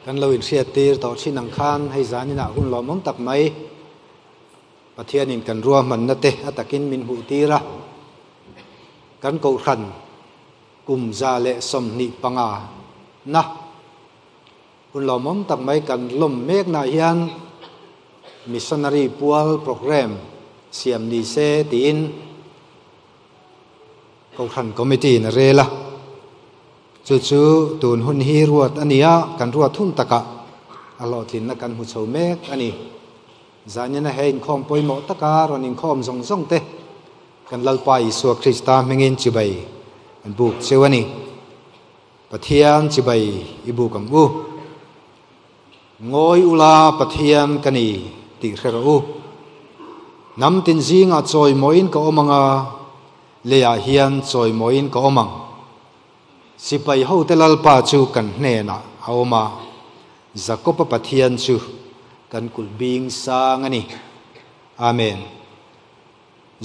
กันเราอินเสียตีต่อชินังคานให้จานินะหุ่นหล่อมงตักไหมประเทศนินกันรัวมันนั่นเตะอัตกินมินหูตีระกันกูขันกุมซาเลสมนิปังอานะหุ่นหล่อมงตักไหมกันลมเมฆนาเฮียนมิชชันนารีพัวลโปรแกรมเสียมดีเซตีนกูขันคอมมิตี้นเรล่ะจู่ๆตูนหุ่นฮีรวดอันนี้กันรวดทุ่มตะกะอลอดลินนักกันหุชาวเมกอันนี้จานยันเห็นข้อมปอยหมดตะการอนินข้อมส่งเตะกันลัลไปสัวคริสตาเมงินจิบายกันบุกเชวนีปะเทียนจิบายอิบุกังอูงอยอุลาปะเทียนกันนีติเรรูน้ำตินซิงอาจอยมอินก็อมังอาเลียเฮียนจอยมอินก็อมังสิไปเฮาเตลัลปาจูกันเนนะเอามาจักบปะเทียนจูกันกุลบิงสางอันนี้อาเมน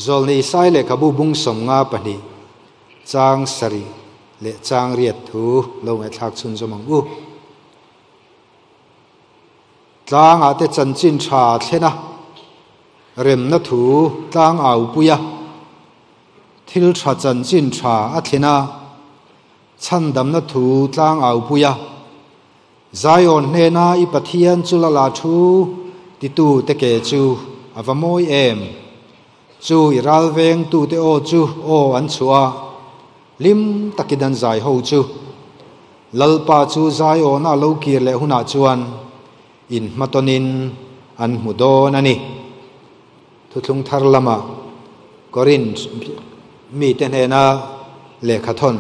จอลในสายเลขบุบุงสมงาปนีจางสรีเลจางเรียดถูลงไอทักชุนจมังอูจางอาเตจันจินชาเทนะเร็มนัถูจางอาอุปุยะทิลชาจันจินชาอัเทนะฉันดำนัถูจางอาอุปุยะใจอ่อนเนน่าอิปะเทียนจุลลาชูติตูเตเกจูอาวมอยจูอิรัลเวงตูเตโอจูโออันชัวลิมตะกิดันใจหูจูลัลปาจูใจอ่อนอาลูกีเลหุนาจวนอินมาตนินอันมุโดนันนี่ทุกลุงทารลามากอรินมีเตเนน่าเลขทน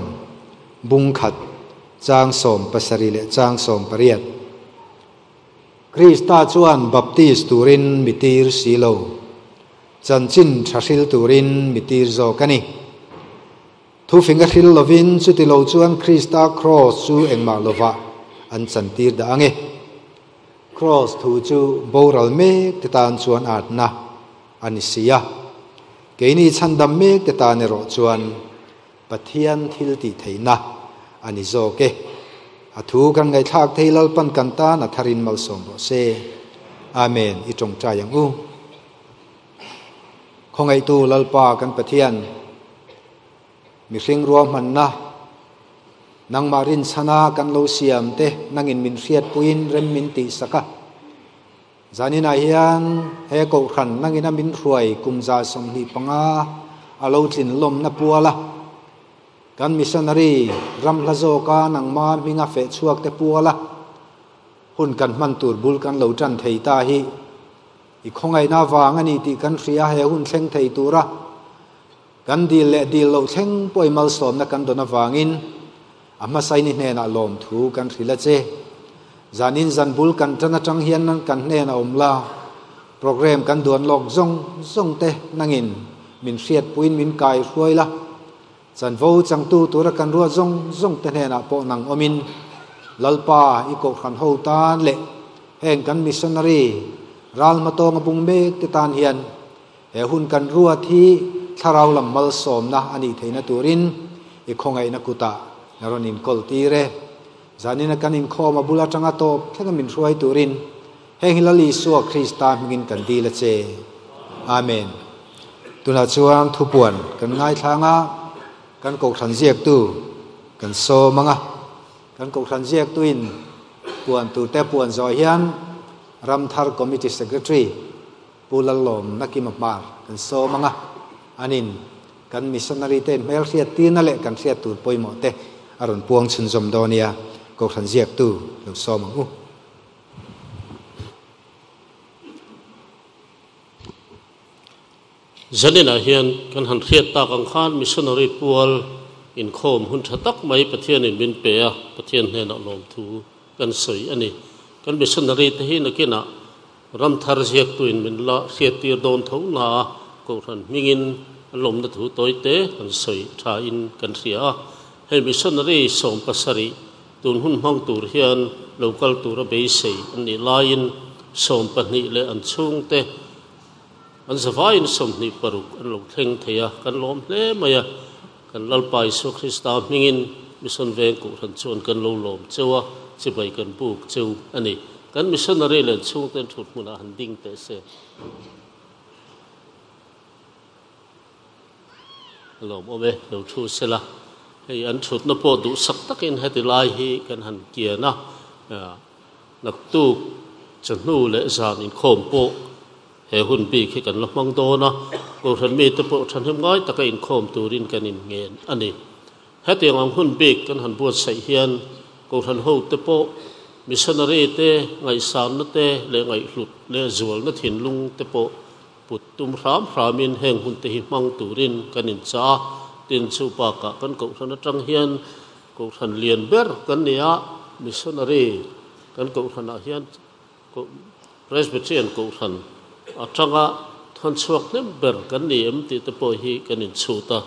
บุงขัดจางสมปัสริเลจางสมปริยัตคริสตาจวนบัพติสตูรินมิติร์สีโลจันจินชาชิลตูรินมิติร์โจกันีทุฟิงก์ฮิลโลวินสุติโลจวนคริสตาครอสจูเอ็งมาโลวาอันจันติร์ดาเงครอสทูจูโบรัลเมกติตานจวนอาดนะอันนิสิยาเกนีชันดัมเมกติตานเนโรจวนปะเทียนทิลติเทนะอันนี้โจเกอถูกันไงทักเทลปันกันตานัทรินมัลสมโรเซอาเมนอิจงใจยังอูคงไอตูลลปากันปะเทียนมีสิ่งรวมมันนะนังมารินชนะกันโลเซียมเตนังอินมินเฟียดปุยนเรมมินติสกะจานินาเฮียนเฮโกขันนังอินามินรวยกุมจาสมหิปังอาอโลจินลมนับปัวละกันมิชชันนารีรัมลาโจกานังมามิงาเฟชวกเตปัวละหุ่นกันมันตูดบุลกันเหลาจันเทยตาฮีอีกคงไงนาวางอันนี้ที่กันเสียเฮหุ่นเชงเทยตูระกันดีเละดีเหลาเชงป่วยมัลสมนักกันโดนวางินอามาไซนิเนน่าลมถูกันสิละเจจานินจันบุลกันจันจังเฮียนนั้นกันเนน่าอมลาโปรแกรมกันด่วนหลอกจงเตนังอินมินเสียดปุยมินกายรวยละจันฟูจังตูตัวรักันรัวจงเตเนน่าปนังอมินลัลปาอีกขันหูตานเละแห่งกันมิชชันนารีรัลมาโตงบุงเมกติตานเฮียนเฮหุ่นกันรัวที่ทาราวลำมัลสมนะอันนี้เทนตูรินอีกคงไงนักกุตานารนินกอลตีเรจานินักันอินข้อมาบุลาจังอาโตแค่กันมินช่วยตูรินแห่งฮิลลีสัวคริสตามินกันดีละเจอาเมนตุลาจวนทุปวนกันง่ายทางกันกขันเจียกตูกันโซมังกันกขันเจียกตูอินปวนตูเตปวนจอยยันรัมทาร์คอมมิตี้เซกเรตรีปูลลมนักกิมมาร์กันโซมังอันนินกันมิชชันนารีเตนเมลเสียตีนั่นแหละกันเสียตูปอยหมดเตอรุณพวงชุนจมโดเนียกขันเจียกตูลูกโซมังจันนี่นะเฮียนกันหันเทียตากังขานมิชชันนารีปัวลอินโคมหุ่นชัตักไม่ประเทศอินบินเปียประเทศเนนอลมทูกันสวยอันนี้กันมิชชันนารีที่นักกินะรำทาร์เจียกตัวอินบินละเสียตีโดนทุ่งนาก็ทันมิงินอลมนัทูตัวเตกันสวยชาอินกันเสียให้มิชชันนารีส่งปัสริตุนหุ่นห้องตูเฮียนโลกัลตูระเบสีอันนี้ลายินส่งปันิเลอันชุ่งเตอันสบายนสมนิปรุกอันหลงเทงเทียกันล้มเล่มายากันลัลไปสุคริสตามิงินมิสันเวงกุทันชวนกันลมเจ้า สิไปกันปลูกจูอันนี้กันมิชชันนารีเลนช่วงเต้นถุดมุนาหันดิ้งเตเสลมโอเวเราชูเสละให้อันชุดนโปดูสักตะกินให้ติลายฮีกันหันเกียนะนักตู้จันนูเลจานินโคมโปเฮหุ่นปีขี้กันละมังโตนะกูทันมีตะโปทันทำง่ายตะกินโคมตูรินกันอินเงินอันนี้ให้เตียงอังหุ่นปีกันหันบวชใส่เฮียนกูทันหูตะโปมิชชันนารีเตไงสานนเตเลไงหลุดเลจวลนถินลุงตะโปปุตตุมพรามพรามินแห่งหุ่นเตหิมังตูรินกันอินจ้าตินสุปากะกันกูทันจังเฮียนกูทันเลียนเบอร์กันเนี่ยมิชชันนารีกันกูทันเฮียนกูเพรสบิเทียนกูทันจังะท่านสวกเนมเบอร์กันเนี่ยมติตะโปฮีกันอินสุตา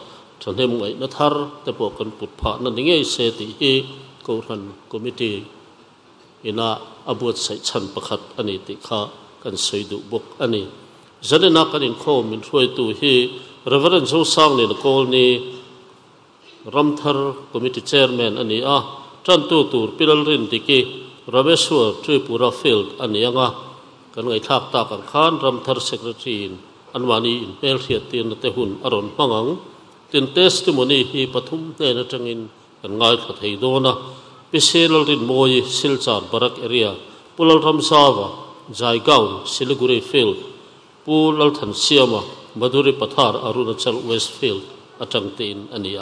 ท่านเฮมไงนัทฮาร์ตะโปกันปุตผานั่นยังไงเสติฮีกูทันคอมมิตี้อินาอาบุตรใส่ชันประคัดอันนี้ติข้ากันสวยดุบกอันนี้จะได้นักกันอินโคมินช่วยตัวฮีเรเวอเรนซ์โซซังเนี่ยนักโกลนี่รัมทาร์คอมมิตี้เชอร์แมนอันนี้จันตูตูร์พิลลินติกีราเบสวอร์ทริปูราฟิลด์อันนี้ยังกันไงทักตากันขานรัมทาร์เซกเรตรีนอันวานีอินเปลเทียตีนเตหุนอรอนมังตินเทสติโมนีฮีปฐุมเนนจังอินกันง่ายขัดให้โดนะพิเศษลรินโมยสิลจานบารักเอเรียปูลรัมซาวะใจเก่าสิลิกุรีฟิลด์ปูลทันเซียมามาดูริปัทาร์อารุณจัลเวสฟิลด์อาจังตีนอันนี้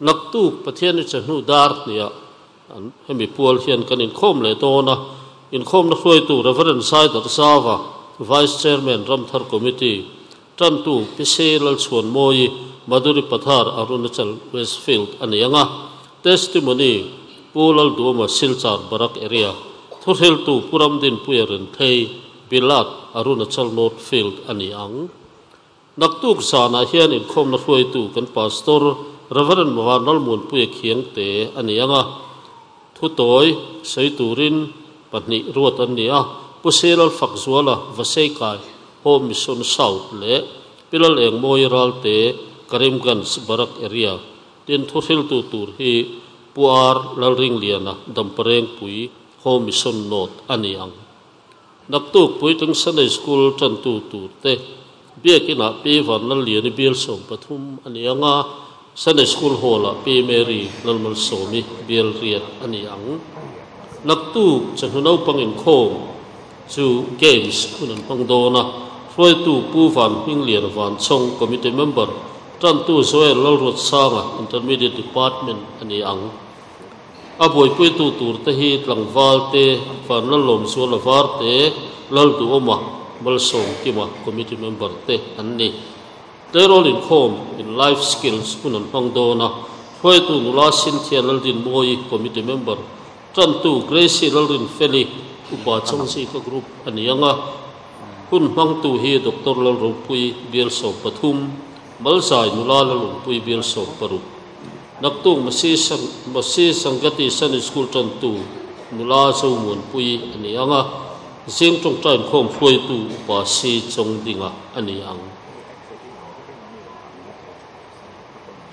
นักตู้ประเทศนี้จะนูดาร์เนี่ยให้มีปัวเฮียนกันอินโคมเลยโตนะอินโคมนักช่วยตู้เรเวอเรนซ์ไซด์ตัดซาวะไวส์เชอร์แมนรัมทาร์คอมมิตี้จันตู้พิเศษลชวนโมยมาดูริปัทาร์อารุณจัลเวสฟิลด์อันนี้เทสติโมนีปูลดูมาสิลจาร์บารักเอเรียทุเรลตู้ปุรัมดินปุยรันเทยบิลาดอารุณจัลโนดฟิลด์อันนี้นักตู้สานาเฮียนอินโคมนักช่วยตู้กันพาสตอร์เรเวอเรนมาวานัลมุนปุยเขียงเตอันนี้ทุตอยใส่ตูรินปัตนิรวดอันนี้ปุเซลฟักซัวละวเซกายโฮมิชอนเซาท์เล่พิลลเองโมยรัลเตกริมกันสบารักเอเรียเดินทุเรลตู้ตูร์ฮีปัวร์ลริงเลียนะดัมเปรงปุยโฮมิชอนโนดอันนี้นักตู้ปุยตั้งสันในสกูลจันตูตูเตเบียกินาปีวันนั่นเลียนเบียลส่งปฐุมอันนี้สันในสกูลโฮล่ะปีเมรีนั่นมันโสมิเบียลเรียนอันนี้นักตู้จะหุ่นเอาปังอินโคมจูเกมส์หุ่นปังโดนะช่วยตู้ผู้ฟันหิ้งเลียนฟันส่งคอมมิตี้เมมเบอร์จันตู้ช่วยเล่ารถสร้างอินเตอร์มีเดียดีพาร์ตเมนต์อันนี้อาบวยปุยตู้ตูร์เตฮีหลังวาลเตฟันนั่นลมส่วนละวาร์เตลัลดูอมาบัลส่งที่มาคอมมิตี้เมมเบอร์เตอันนี้เดรอลินโคมอินไลฟ์สกิลส์หุ่นปังโดนะช่วยตู้นุลาสินเทียนลัลดินโมยคอมมิตี้เมมเบอร์จันตู้เกรซี่ลัลดินเฟลิอุปาจังซีกกรุ๊ปอันนี้หุ่นปังตู้ฮีดรลัลรุปุยเบียลส่งปฐุมบัลสายนุลาลัลรุปุยเบียลส่งปรุนักตู้มาซีสังกัดสันสกุลจันตู้นุลาเจ้ามุนปุยอันนี้เสียงจงใจโคมช่วยตู้อุปาซีจงดิ่งอันนี้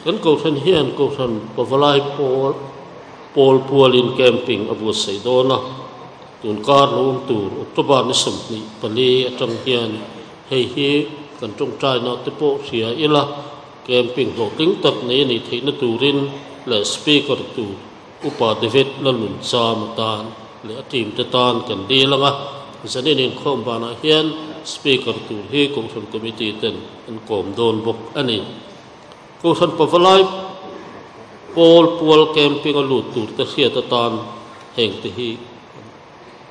กันกูทันเฮียนกูทันปวลายโพลพัวลินแคมปิ้งอบุษไซโดนะตุนการลงตูอุตบานิสมนิปลีจังเฮียนเฮีกันจงใจนะตะโปเสียอิละแคมปิ้งโหติ้งตัดนี้นี่ที่นตูรินและสปีกเกอร์ตูอุปาเดวิดและลุนซามตานและทีมตะตานกันดีละจะได้เน้นข้อมบานาเฮียนสปีกเกอร์ตูฮีกองทัพคอมมิตี้เต็นอันกอมโดนบกอันนี้กูทันปวลายโพลพัวแคมปิ้งอลูตูตะเสียตะตานแห่งที่ฮี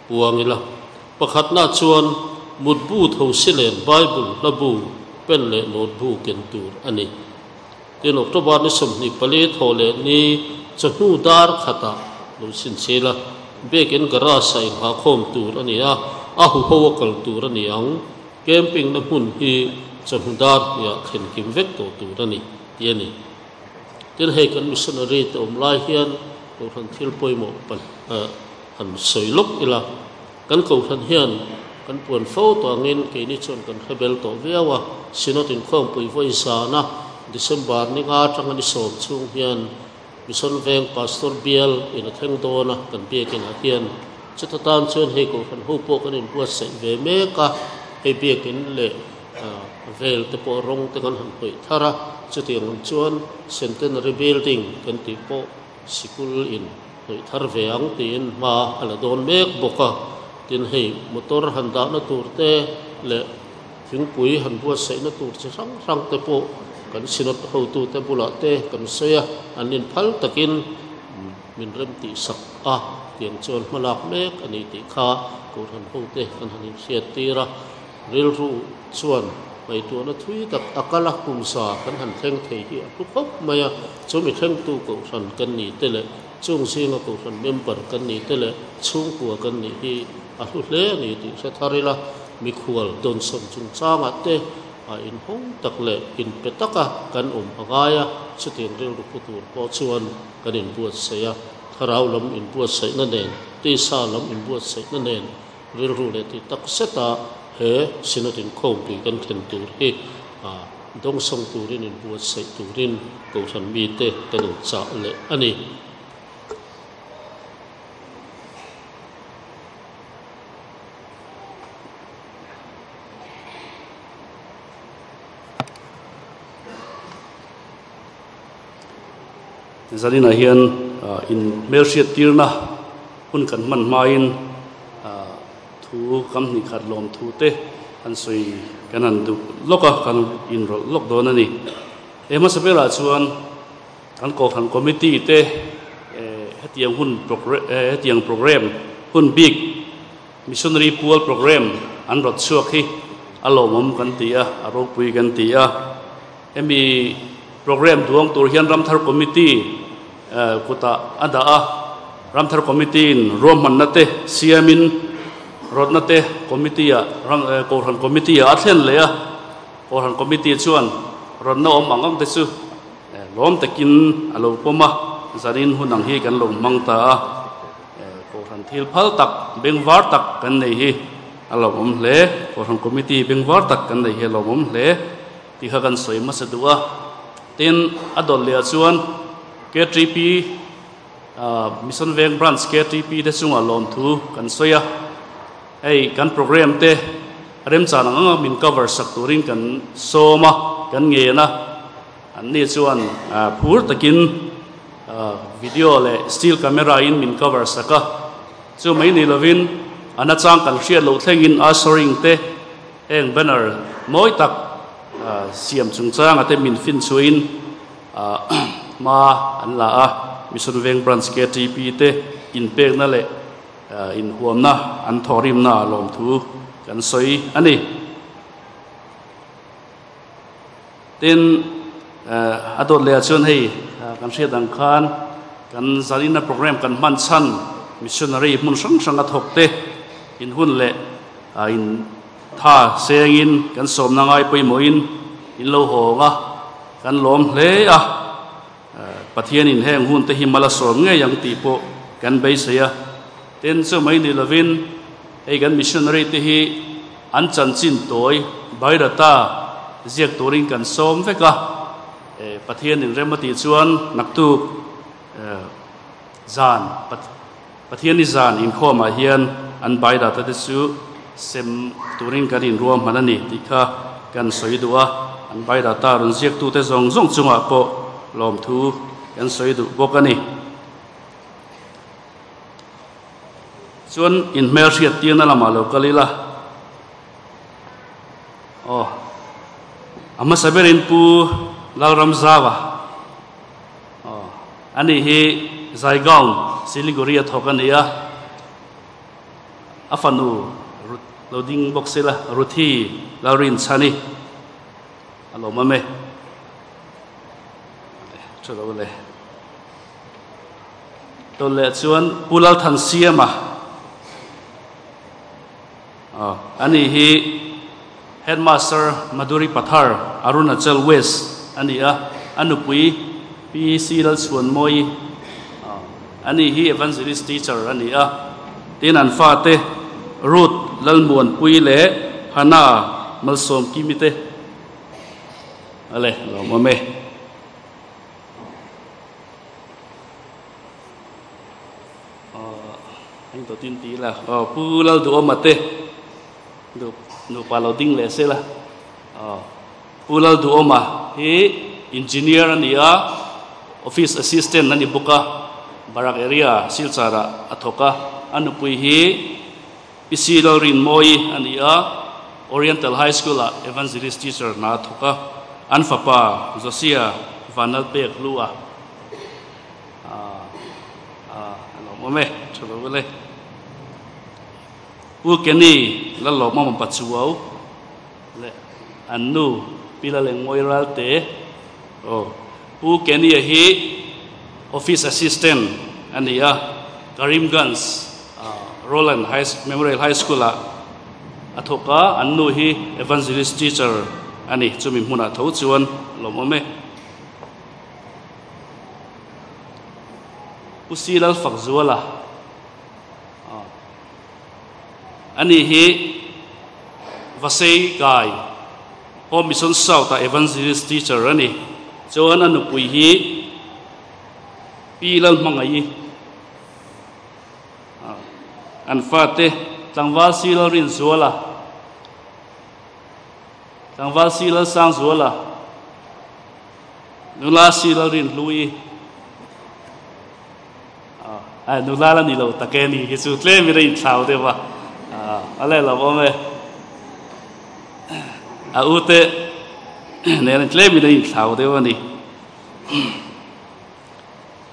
ปวงนี่ละประคัดนาชวนมุดบูทาวสิเลนไบเบิลระบูเป็นเลโนดบูเกนตูร์อันนี้เดินออกตบานิสมนิปลีทอเลนี้จะนูดาร์ขัตาดูสินเชละเบกินกระไรหาคมตูร์อันนี้หูหัวกลตูร์อันนี้แคมปิ้งน้ำหุ่นฮีจะนูดาร์เนี่ยเห็นกิมเวกตัวตูร์อันนี้เดี๋ยวนี้เดินให้กันมิชชันนารีตัวอมลายเฮียนตัวทันทิลปอยหมกปันหันสวยลุกอีละกันกูทันเฮียนกันปวนเฝ้าตัวเงินเกี่ยนี่ชนกันให้เบลตัวเวียวสินอตินข้องปุยไฟสานะดิเซมบาร์นี่งาจังกันดิสอบช่วงเฮียน mission veng pastor bial in a theng dona kan bia kin a hian chutatan chuan hei ko khan hu po kan in buat sei ve me ka hei bia kin le vel te po rong te kan han hoi thara chutiang chuan centenary building kan ti po sikul in hoi thar veang tin ma ala don mek boka tin hei motor han da na tur te le thingpui han buat sei na tur chi rang rang te po kan sinot ho tu te bula te kan soya anin phal takin min rem ti sak a tiang chon malak mek ani ti kha ko han ho te kan hanin siat tira ril ru chuan mai tu na thui tak akala kum sa kan han thleng thei hi a khop maya chumi thleng tu ko san kan ni te le chung singa ko san member kan ni te le chung ku kan ni hi a hlu hle ni ti sa tharila mi khual don som chung changa te a in hong tak le in petaka kan agaya chutin ril ru putur po chuan kan in buat seya tharau lam in buat sei na nen ti sa lam in buat sei na nen ril ru le ti tak seta he sinotin khom pi kan then tur hi dong som turin in buat sei turin ko san mi te kan cha le ani zalina hian in melshia tirna hun kan man main thu kam ni khat lom thu te an soi kan an du loka kan in ro lok don ani ema sabela chuan kan ko khan committee te hetiang hun hetiang program hun big missionary pool program an rot chuak hi alomom kan tia aro pui kan tia emi program duang tur hian ramthar committee kuta ada ramthar committee in rom mannate siamin rodnate committee koran committee athen le koran committee chuan rodna om angam te chu lom takin alo poma zarin hunang hi kan lom mangta koran thil phal tak bengwar tak kan nei hi alo om le koran committee bengwar tak kan nei hi alo om le ti ha kan soi ma sadua ten adol le chuan K3P mission veng branch K3P te chunga lom thu kan soya ei kan program te rem chan anga min cover sak turin kan soma kan nge na an ni chuan phur takin video le still camera in min cover saka chu mai ni lovin ana chang kan hriat lo thlengin assuring te eng banner moi tak siam chung chang ate min fin chuin ma an la mission veng branch K3P te in pek na le in huam na an thorim na lom thu kan soi ani ten adot le chuan hei kan hriat ang khan kan zalina program kan man chan missionary mun sang sang athok te in hun le in tha sengin kan som na ngai poi moin in lo honga kan lom hle pathian in heng hun te himala som nge yang ti po kan bei seya ten so mai ni lovin ei kan missionary te hi an chan chin toy bairata ziak torin kan som veka pathian in remati chuan naktu zan pathian ni zan in khoma hian an bairata te chu sem torin kan in ruam manani tikha kan soidua an bairata ron ziak tu te zong zong chunga po lom thu kan soidu bokani chuan in mel hriat tirna lama lo kalila ama saberin pu lauram zawa ani hi zaigaon siliguri athokania afanu loading box la ruthi laurin chani alo mame chalo le to le chuan pulal than siama ani hi headmaster Madhuri Pathar Arunachal West ani anupui PC lal chuan moi ani hi evangelist teacher ani tin an fa te root lal muan pui le hana malsom kimite ale lo mame to tin tí là pu lao du oma te du pa lo ding le se la pu lao du oma he engineer ania office assistant ani buka barak area silchara athoka anu pui hi pisi lo rin moi ania Oriental High School evangelist teacher na thoka anfapa Josia vanal pek lua alo mome chalo bele pu keni la lo ma pachuau le anu pila le ngoiral te pu keni hi office assistant ania Karimganj Roland Memorial High School athoka anu hi evangelist teacher ani chumi hmuna tho chuan lomome usilal fakzuala ani hi vasei kai home mission south evangelist teacher ani chuan anu pui hi pilal mangai an fate tlangwal silal rin zuala tlangwal silal sang zuala nula silal rin lui nula la ni lo takeni hi chu tle mi rin thau de wa ale la bome ute ne tle mi rin thau de wa ni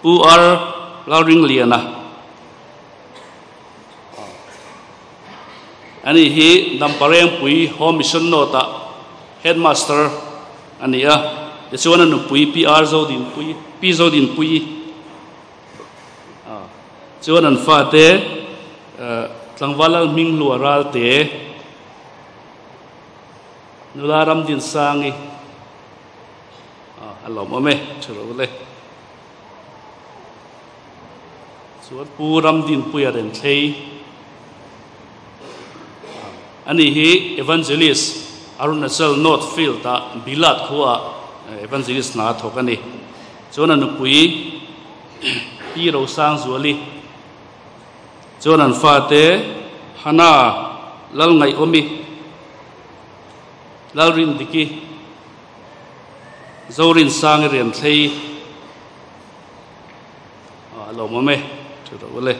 pu ar la ring liana ani hi nampareng pui home mission nota headmaster ania de chuan anu pui PR zo din pui pi zo din pui chuan an fa te tlangwalal ming luaral te nularam din sangi alom ame churo le chuan puram din pui aren thei ani hi evangelist Arunachal North Field ta bilat khuwa evangelist na thokani chuan anu pui pi ro sang zuali chuan an fa te hana lal ngai omi lal rin diki zorin sang rian thei alo mame thuro wale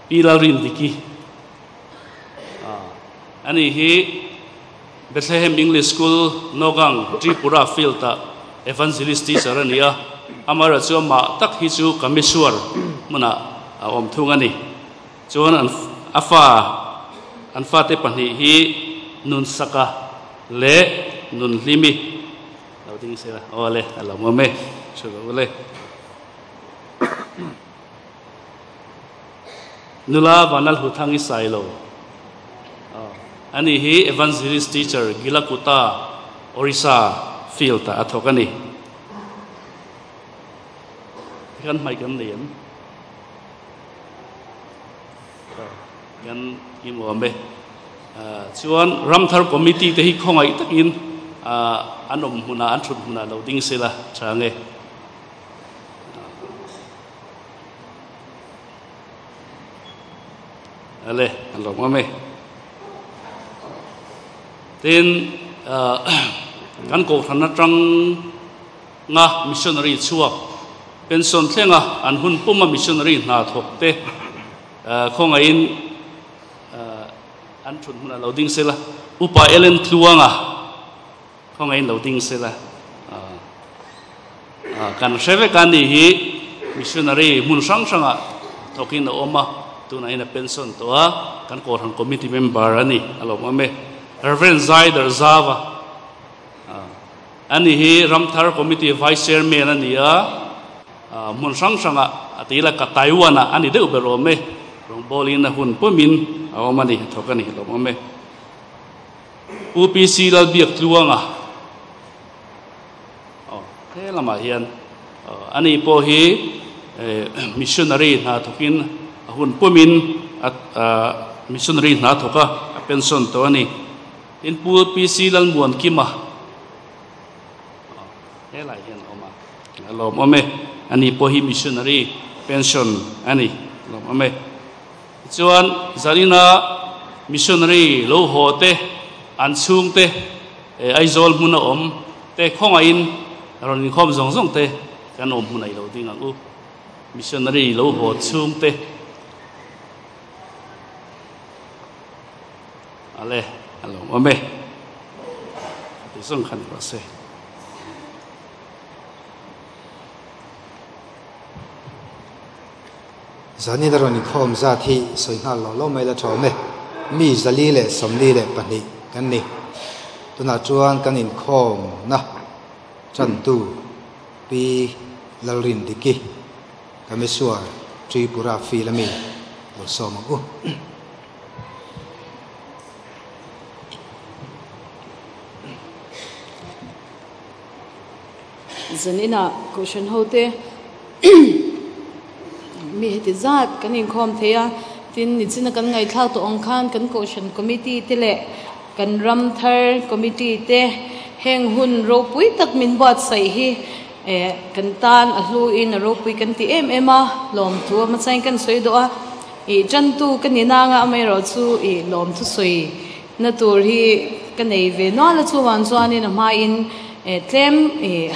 pi lal rin diki ani hi Bethlehem English School Nogang Tripura Field ta evangelist teacher ania amara chu ma tak hi chu kamisuar muna om thungani chuan an afa te pani hi nun saka le nun limi lo ding se ole alo mame chulo ole nula vanal huthangi sailo ani hi evangelist teacher Gilakuta Orissa Field ta athokani kan mai kan lian kan imombe chuan ramthar committee te hi khongai takin anom huna anthut huna loading sela change ale alomame ten kan ko thana tang nga missionary chuak pension thlenga an hun puma missionary na thokte khongain an thun huna loading sela upa elen tluanga khongain loading sela kan seve kan ni hi missionary mun sang sanga thokin oma tuna ina pension to kan ko than committee member ani alomame Reverend Zaider Zava ani hi ramthar committee vice chairman ania mun sang sanga atila ka Taiwan ani de uberome rong bolin hun pumin awmani thokani lomome UPC lal biak tluanga thế lama hian ani po hi missionary na thokin hun pumin missionary na thoka pension to ani in pu PC lal muan kima thế lại hian oma lom ome ani po hi missionary pension ani lom ame chuan zarina missionary lo hote an chung te aizol hmuna om te khonga in ron khom zong zong te kan om hunai lo ding ang u missionary lo ho chung te ale alo ame ti song khan ba se zani daroni khom za thi soi na lo mai la thome mi zali le somli le pani kan ni tuna chuan kan in khom na chan tu pi lalrin diki kamesua tripura fi lami lo som u zanina question hote mi heti zat kan in khom theya tin ni china kan ngai thak to ong khan kan question committee te le kan ram thar committee te heng hun ro pui tak min bat sai hi kan tan a hlu in ro pui kan ti ema lom thu ma chain kan soi do a jan tu kan ni na nga mai ro chu lom thu soi na tur hi kan nei ve no la chu wan chuan in ma in tlem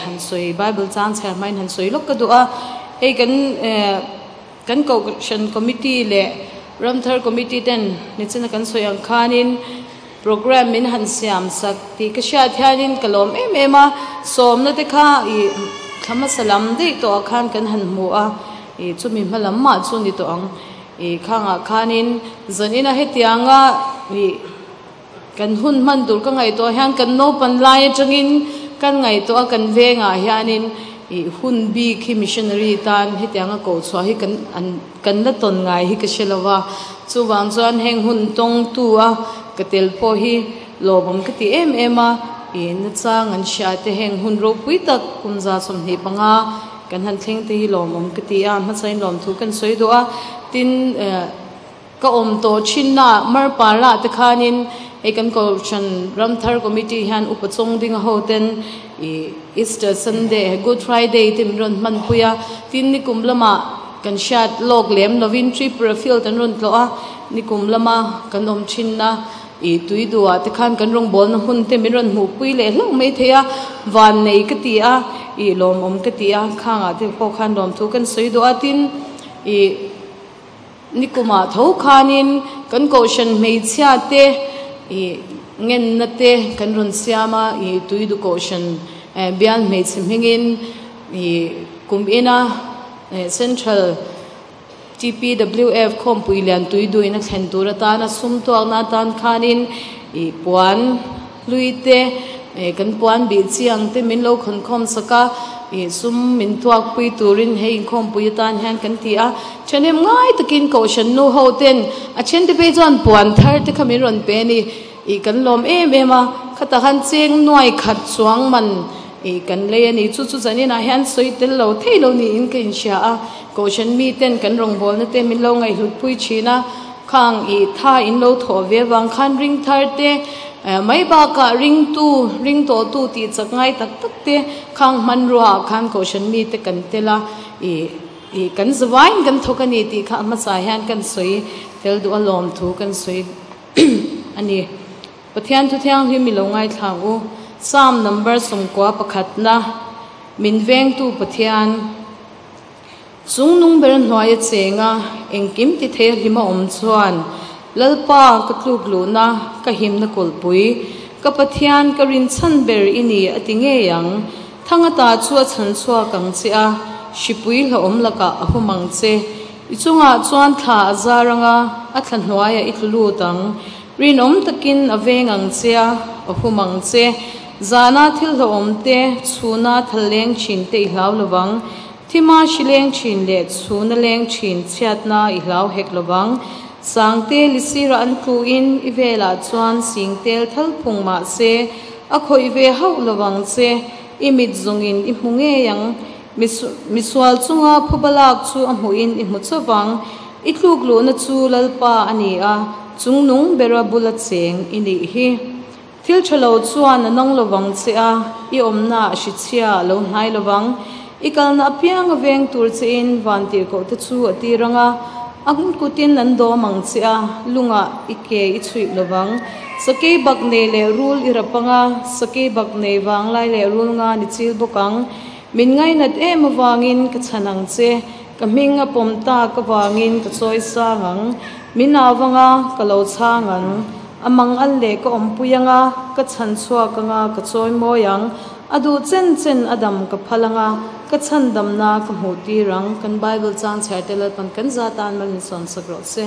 han soi bible chan chher main han soi lok ka do a kan correction committee le ramthar committee ten ni china kan soi ang khanin program min han siam sak ti ka sha thyanin kalom ema som na te kha thama salam de to khan kan han mu a chumi malam ma chu ni to ang khanga khanin zanina hetianga kan hun man dur ka ngai to hang kan no pan lai changin kan ngai to kan venga hianin hun bi khi missionary tan hetianga ko chwa hi kan la ton ngai hi ka shelawa chu wang chuan heng hun tong tu a katel po hi lobam ka ti ema in chang an sha te heng hun ro pui tak kumza som ni panga kan han thleng te hi lomam ka ti a ma chain lom thu kan soi do a tin ka om to chinna mar pa la te khanin kan corruption ramthar committee han upachong ding a hoten Easter Sunday Good Friday tim ron man puya tin ni kumlama kan shat lok lem lovin tripura field an ron tlo a ni kumlama kan om chinna tui duwa te khan kan rong bol na hun te min ron mu pui le hlong mai theya van nei ka ti a lom om ka ti a khanga te po khan lom thu kan soi do atin nikuma tho khanin kan caution mei chha te ngen na te kan ron siama tui du caution bian mei chimhingin kumina central TPWF khom puilian tuidu ina thentura ta na sum to na tan khanin puan luite kan puan bi chiang te min lo khon khom saka sum min tuak pui turin hei khom pui tan han kan ti a chanem ngai takin caution no hoten a chen te pe jon puan thar te khamin ron pe ni kan lom ema khata han cheng noi khat chuang man kan le ani chu zanina han soi tel lo theilo ni in kin sha a caution mi ten kan rong bol na te min lo ngai hlut pui china khang tha in lo tho ve wang khan ring thar te mai ba ka ring to tu ti chak ngai tak te khang man ruwa khan caution mi te kan tela kan zwain kan thokani ti kha ma sa han kan soi tel du alom thu kan soi ani pathian thu thyang hi mi lo ngai thlang u Psalm number sumkwa pakhatna minveng tu pathian chung nung ber hnuai chenga engkim ti the lima om chuan lalpa ka tluk lu na ka him na kolpui ka pathian ka rin chan ber ini atinge yang thanga ta chua chan chua kang che a shipui la om laka ahumang che ichunga chuan tha azaranga athlan hnuai itlu tang rin om takin avengang chea ahumang che zana thil lo omte chuna thaleng chin te hlau lawang thima shileng chin le chuna leng chin chiatna I hlau hek lawang sangte lisira an tu in ivela chuan singtel thalphung ma se akhoi ve hau lawang che imit zongin imunge yang miswal chunga phubalak chu amuin imu chawang itluk lo na chu lalpa ani a chungnung bera bula cheng ini hi thil thalo chuan anong lawang che a I omna shi chia lo hnai lawang ikal na piang veng tur chin van tir ko te chu atiranga ang kutin nan do mang chia lunga ike I chui lawang sake bak ne le rul irapanga sake bak ne wang lai le rul nga ni chil bokang min ngai nat em wangin ka chanang che ka minga pomta ka wangin ka choi sa ngang min awanga ka lo changan amang al le ka ompuyanga ka chan chua ka nga ka choi moyang adu chen chen adam ka phalanga ka chan damna ka hmuti rang kan bible chang chatel pan kan za tan man son sakro se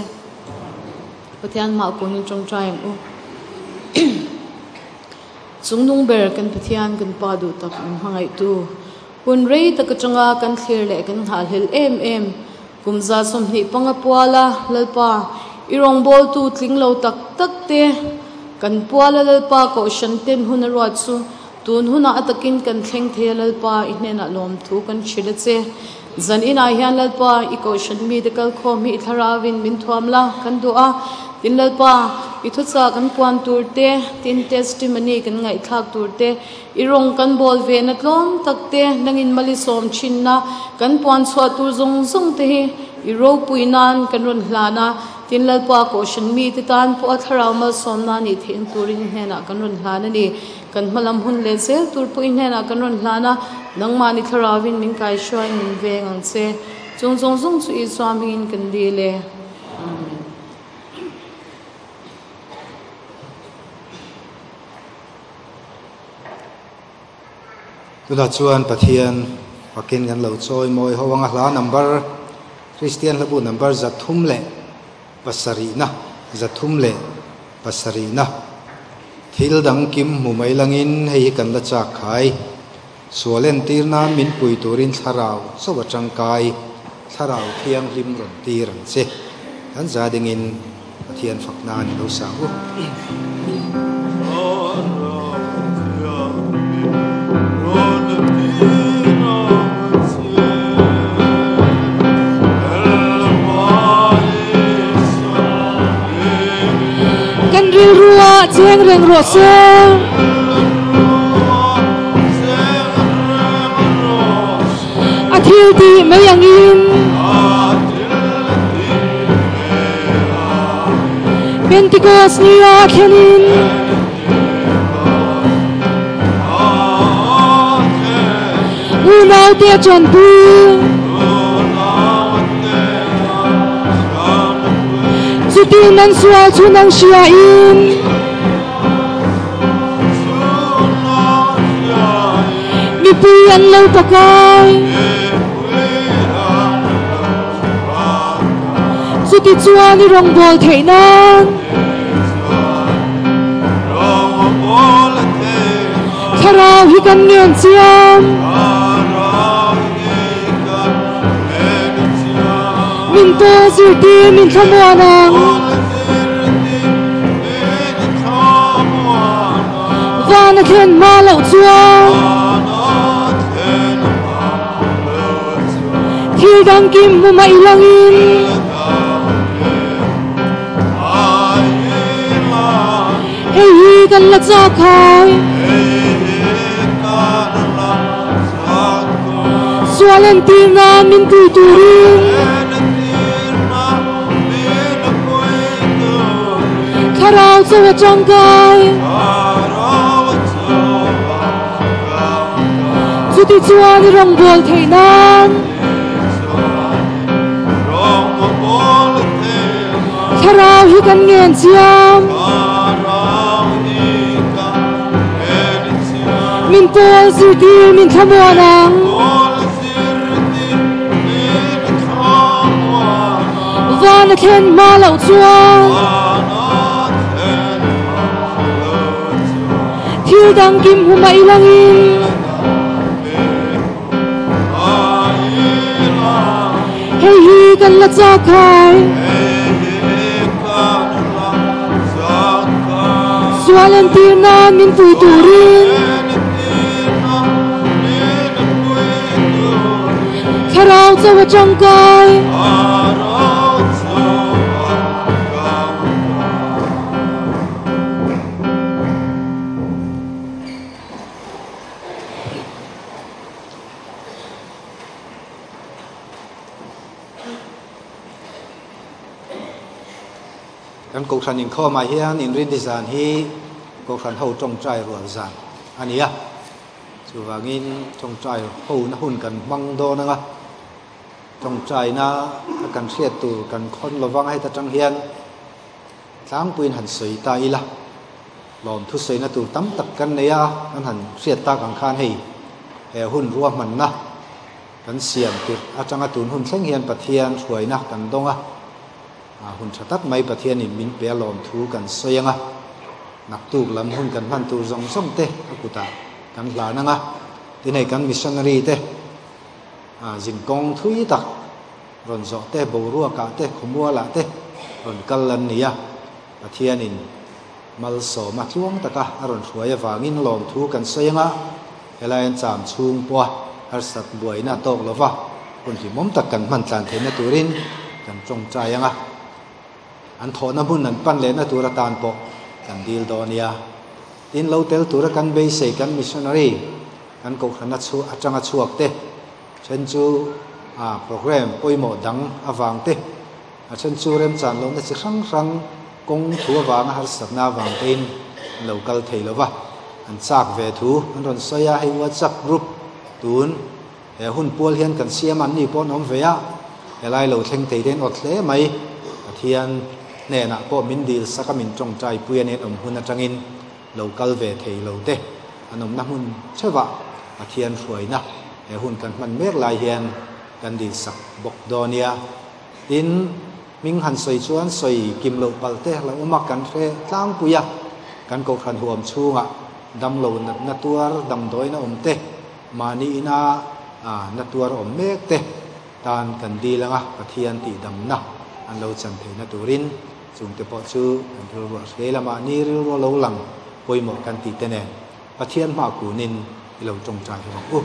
pathian ma ko nin trong trai u chungnung ber kan pathian kan pa du tak hangai tu hun rei tak changa kan thlir le kan hal hil em kumza som hi panga puala lalpa irong bol tu tling lo tak tak te kan puala lalpa ko shanten hun ro chu tun huna atakin kan thleng the lalpa inena lom thu kan chile che zan ina hian lalpa iko shan medical khom hi tharawin min thuamla kan du'a tin lalpa ithu cha kan puan turte tin testimony kan ngai thak turte irong kan bol ve na tlom takte nangin mali som chinna kan puan chwa tur zong zong te hi iro puinan kan ron hlana tin lalpa ko shan mi te tan po atharaw mal som na ni thin turin hena kan ron hlana ni kan malam hun le se tur puin hena kan ron hlana nangma ni tharawin min kai shoi min ve ngang che zong zong zong chu I swamin kan di le tuna chuan pathian pakin kan lo choi moi howanga hla number Christian labu number zathum le pasarina zathum le pasarina thil dang kim mu mai langin hei kan la cha khai sualen tirna min pui turin tharau so wa tangkai tharau thiang lim ron tiran che kan za dingin pathian fakna ni lo sa u ril rua cheng reng ro se athil ti mai angin Pentecost ni a khenin unau te chon pu Sutil nan sual chunang shia in Mi puyan lau takai Suti chuan ni rong bol theinan Tharau hi kan ngen chiam Min to zirti min thamuanang Vana khen ma lau chuang Thil dang kim mu mai langin Hei hi kan la cha khai Sualen tina min tui turin Tharau chawa tangkai Chuti chuan rong bol theinan Tharau hi kan ngen chiam Min pol zirti min thamuanang Vana khen ma lau chuang Thil dang kim hu mai langin Hei hi kan la cha khai Sualen tirna min pui turin Tharau chawa tangkai kan ko khan in kho ma hian in rin design hi ko khan ho tong trai rual zan ania chu wangin tong trai ho na hun kan mang do na nga tong trai na kan hriat tu kan khon lowang hai ta tang hian tlang puin han soi ta ila lom thu sei na tu tam tak kan neya an han hriat ta kang khan hei he hun ruam man na kan siam tir atanga tun hun thleng hian pathian thruai na kan donga hun thatak mai pathian in min pe lom thu kan soyanga nak tu lam hun kan han tu zong zong te akuta kan hla na nga tinai kan missionary te jin kong thui tak ron zo te bo ruwa ka te khumwa la te ron kal lan nia pathian in mal so ma tluang taka aron thruai awangin lom thu kan soyanga helain cham chung po har sat buai na tok lova kun ti mom tak kan man tlan theina turin kan chong chayanga an thona mun an pan le na tura tan po kan dil donia in lo tel tura kan be se kan missionary kan ko khana chu atanga chuak te chen chu program poimo dang awang te a chen chu rem chan lo na chi rang kong thu awang har sat na awang tein local theilova an chak ve thu an ron soya hei WhatsApp group tun he hun pol hian kan siam an ni pon om veya helai lo thleng te den ot hle mai pathian ne na po min dil sakamin tong trai puyan en om hun atangin local ve thei lo te anom na hun chewa pathian hruai na he hun kan man mek lai hian kan dil sak bok donia in ming han soi chuan soi kim lo palte la umak kan re tlang puya kan ko khan huam chunga dam lo na tuar dam doi na omte mani ina na tuar om mek te tan kan dilanga pathian ti dam na an lo chan theina turin chung te po chu kan ru ro hle lama ni ru ro lo lang poimo kan ti te ne pathian ma ku nin ilo tong chai ho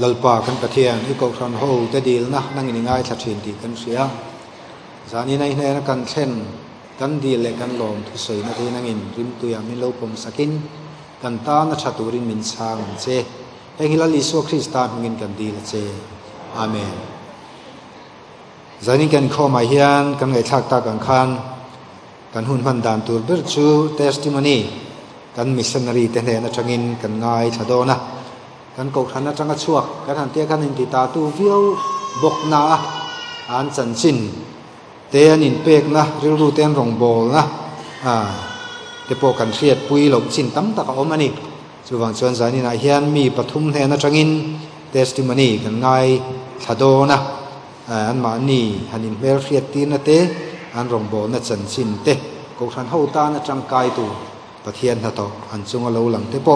lalpa kan pathian hi ko thran ho te dil na nangin ngai thla thin ti kan ria zani nei hne na kan thlen kan dil le kan lom thu sei na te nangin rim tu ya min lo pom sakin kan ta na thaturin min sang che hengila liso Krista ngin kan dil che amen zani kan kho mai hian kan ngai thak ta kan khan kan hun man dan tur ber chu testimony kan missionary te ne na changin kan ngai thadona kan ko thana changa chuak kan han te kan in ti ta tu vio bok na an chan chin te an in pek na ril ru ten rong bol na te po kan riat pui lom chin tam ta ka om ani chuwang chuan zani na hian mi pathum ne na changin testimony kan ngai thadona an ma ni hanin mer riat ti na te an rong bol na chan chin te ko than ho ta na chang kai tu pathian na to an chunga lo lang te po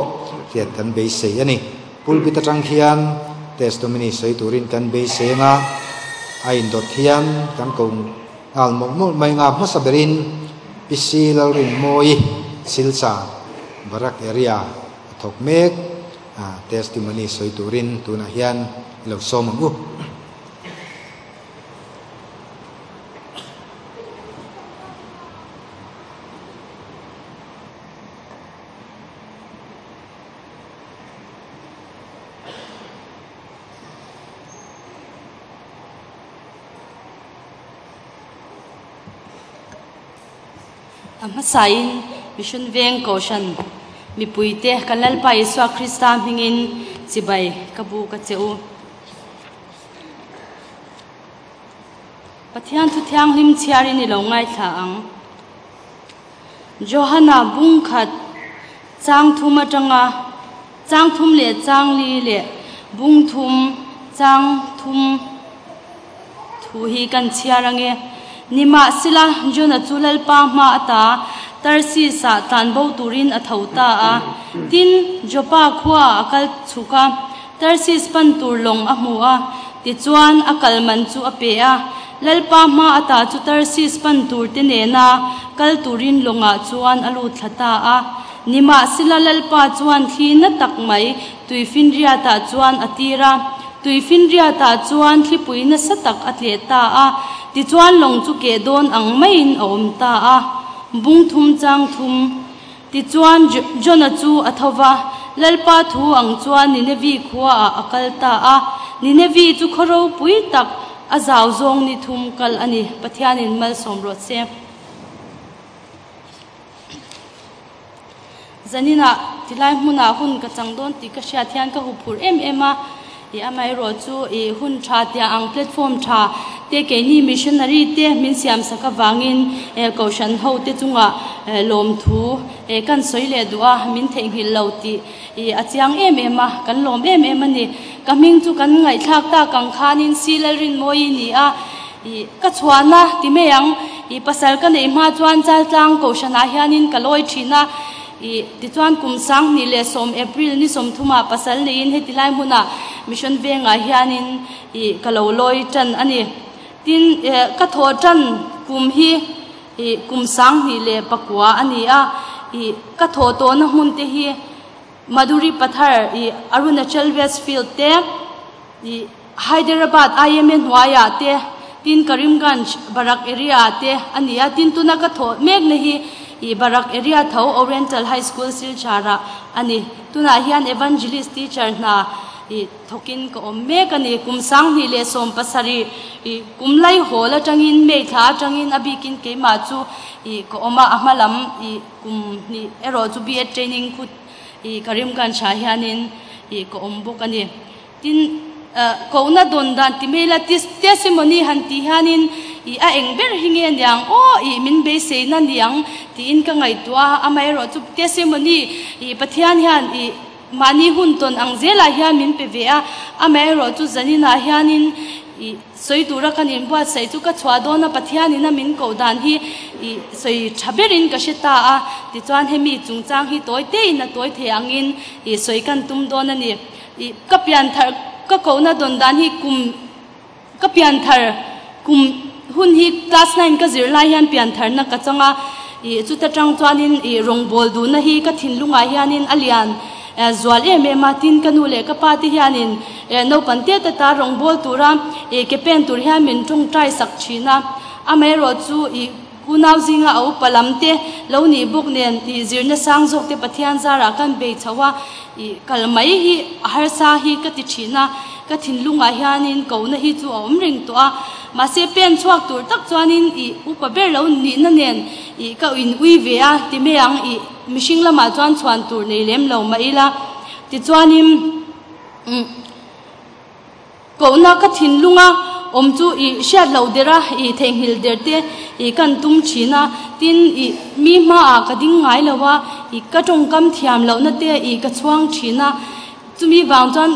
riat kan be sei ani pulpit atang hian testimony sei turin kan be se nga ain dot hian kan kong al mok mol mai nga ma saberin pisi lalrin moi silcha barak area thok mek testimony sei turin tuna hian lo som ngu Masain mission veng koshan mi puite kalal pa Iswa Krista hingin sibai kabu ka cheu pathian thu thiang lim chiari ni lo ngai tha ang Johanna bung khat chang thuma tanga chang thum le chang li le bung thum chang thum thu hi kan chiarange nima sila jona chulal pa ma ata tarsi sa tanbo turin athauta a tin jopa khwa akal chuka tarsi span turlong ahmua ti chuan akal man chu ape a lalpa ma ata chu tarsi span tur te ne na kal turin longa chuan alu thlata a nima sila lalpa chuan thina takmai tuifin ria ta chuan atira tuifin ria ta chuan thlipuina satak atleta a ti chuan long chu ke don ang main om ta a bung thum chang thum ti chuan jona chu athova lalpa thu ang chuan ni nevi khuwa akal ta a ni nevi chu khoro pui tak azaw zong ni thum kal ani pathianin mal somro se zanina tilai hmuna hun ka changdon ti ka sha thian ka hupur ema amai ro chu hun tha tia ang platform tha te ke ni missionary te min siam saka wangin kaushan ho te chunga lom thu kan soile duwa min theng hil lo ti achiang ema kan lom ani kaming chu kan ngai thak ta kang khanin silarin moi ni a ka chhuana ti me yang pasal kan ei ma chuan chal tlang kaushana hianin kaloi thina ti chuan kum sang ni le som April ni som thuma pasal ni in hetilai huna mission venga hianin kalo loi tan ani tin ka tho tan kum hi kum sang ni le pakwa ani a ka tho to na hun te hi Madhuri Pathar Arunachal Westfield te Hyderabad IMN Waya te tin Karimganj Barak area te ania tin tuna ka tho mek na hi Barak area tho Oriental High School Silchara ani tuna hian evangelist teacher na thokin ko me kani kum sang ni le som pasari kumlai hola tangin me tha tangin abikin ke ma chu ko oma amalam kum ni ero chu be training khut Karimganj shahianin ko ombok ani tin ko na don dan timela testimony han ti hanin a engber hingen yang min be se na niang ti in ka ngai tua amai ro chu testimony pathian hian mani hun ton angzela hian min pe vea amai ro chu zanina hianin soi tura kanin bwa sai chu ka chwa dona pathiani na min ko dan hi soi thaberin ka sheta a ti chuan hemi chungchang hi toy te na toy the angin soi kan tum dona ni ka pian thar ka ko na don dan hi kum ka pian thar kum hun hi class 9 ka zir lai hian pian thar na ka changa chu ta tang chuanin rong bol du na hi ka thin lunga hianin alian zual ma tin kanu le ka pa ti hianin no pan te ta rong bol tura ke pen tur hian min tung trai sak china amai ro chu kunau zinga au palamte lo ni buk nen ti zirna sang jok te pathian zara kan be chawa kalmai hi harsa hi ka ti thina ka thinlunga hianin kauna hi chu om ring to a ma se pen chuak tur tak chuanin upa ber lo ni na nen ka in ui ve a ti me ang mishing lama chuan chuan tur nei lem lo mai la ti chuanin kauna ka thinlunga om chu shat lo dera theng hil derte kan tum china tin mi ma a ka ding ngai lawa ka tong kam thiam lo na te ka chuang china chumi wang chuan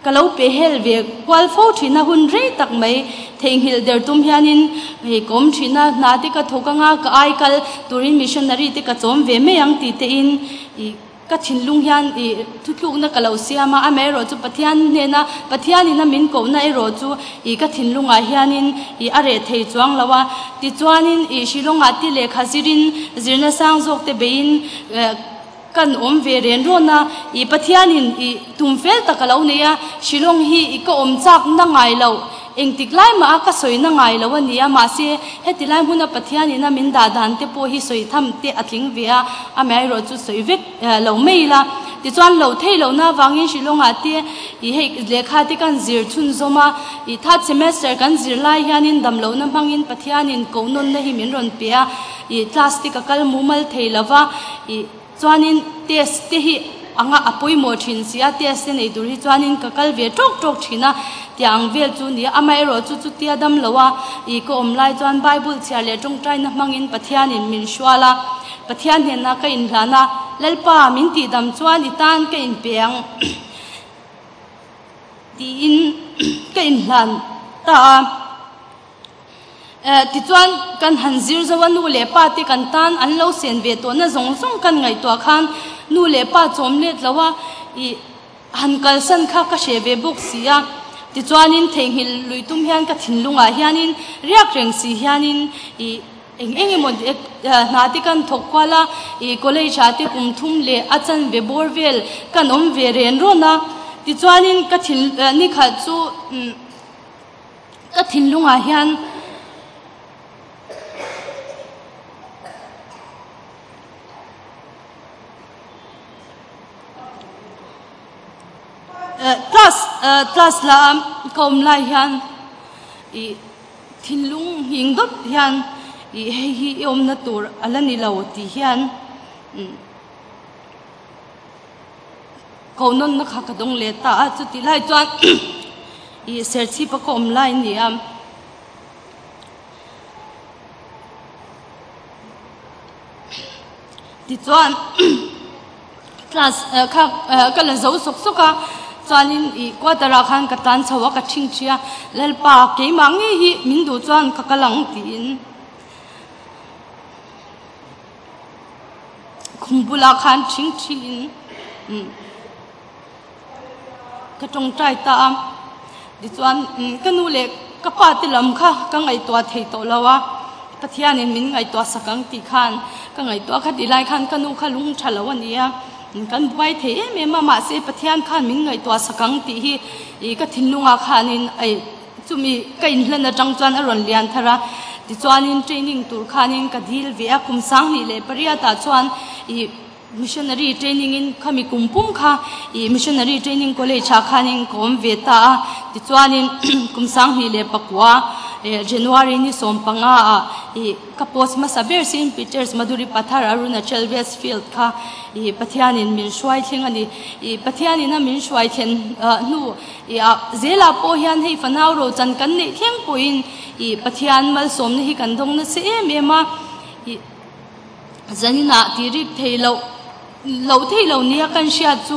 kalau pe hel ve kwal fo thina hun re tak mai theng hil der tum hianin kom thina na te ka thokanga ka ai kal turin missionary te ka chom ve me yang ti te in ka thinlung hian thukluk na kalau siama ame ro chu pathian ne na pathian ina min ko na ro chu ka thinlunga hianin are thei chuang lawa ti chuanin shilonga ti le khazirin zirna sang jok te bein kan om ve ren ro na pathianin tumfel takalo ne ya shilong hi ka om chak na ngai lo engtik lai ma ka soi na ngai lo ania ma se hetilai huna pathiani na min da dan te po hi soi tham te atling vea amai ro chu soi vek lo meila ti chuan lo thei lo na wangin shilonga te he lekha te kan zir chun zoma third semester kan zir lai hianin dam lo na mangin pathianin konon na hi min ron pea class te ka kal mumal thei lawa chuanin test te hi anga apoi mo thin sia test nei dur hi chuanin ka kal ve tok tok thina tiang vel chu ni amai ro chu chu tia dam lowa ko omlai chuan bible chia le tong trai na mangin pathianin min shwala pathian hen na ka in hlana lalpa min ti dam chuan itan ka in peng ti in ka in hlan ta ti chuan kan hanzir zawan nu le pa ti kan tan an lo sen ve to na zong zong kan ngai to khan nu le pa chom let lawa han kal san kha ka she ve buk sia ti chuanin theng hil luitum hian ka thinlunga hianin riak reng si hianin eng mo na ti kan thokwala college ati kum thum le achan ve borvel kan om ve ren ro na ti chuanin ka thin ni kha chu ka thinlunga hian plus la kom lai hian thinlung hing dot hian hi om na tur alani lo ti hian konon na kha ka dong le ta chu ti lai chuan ser chi pa kom lai ni am ti chuan class ka la zo sok soka chuanin kwatara khan ka tan chawa ka thing chia lalpa ke mangi hi min du chuan ka kalang tin khumbula khan thing thin ka tong trai ta am di chuan kanu le ka pa ti lam kha ka ngai to thei to lawa pathianin min ngai to sakang ti khan ka ngai to kha di lai khan kanu kha lung thalawania kan buai the me ma se pathian khan min ngai to sakang ti hi ka thinlunga khanin ai chumi ka in hlana tang chuan aron lian thara ti chuanin training tur khanin ka dil ve a kum sang ni le paria ta chuan missionary training in khami kumpum kha missionary training college cha khanin kom ve ta ti chuanin kum sang ni le pakwa January ni sompanga ka post ma saber St. Peter's Maduri Pathar Arunachal Westfield kha pathianin min shwai thing ani pathianina min shwai then nu zela po hian hei fanau ro chan kan nei theng poin pathian mal som ni hi kan dong na se ema zanina tirik theilo lo theilo nia kan sha chu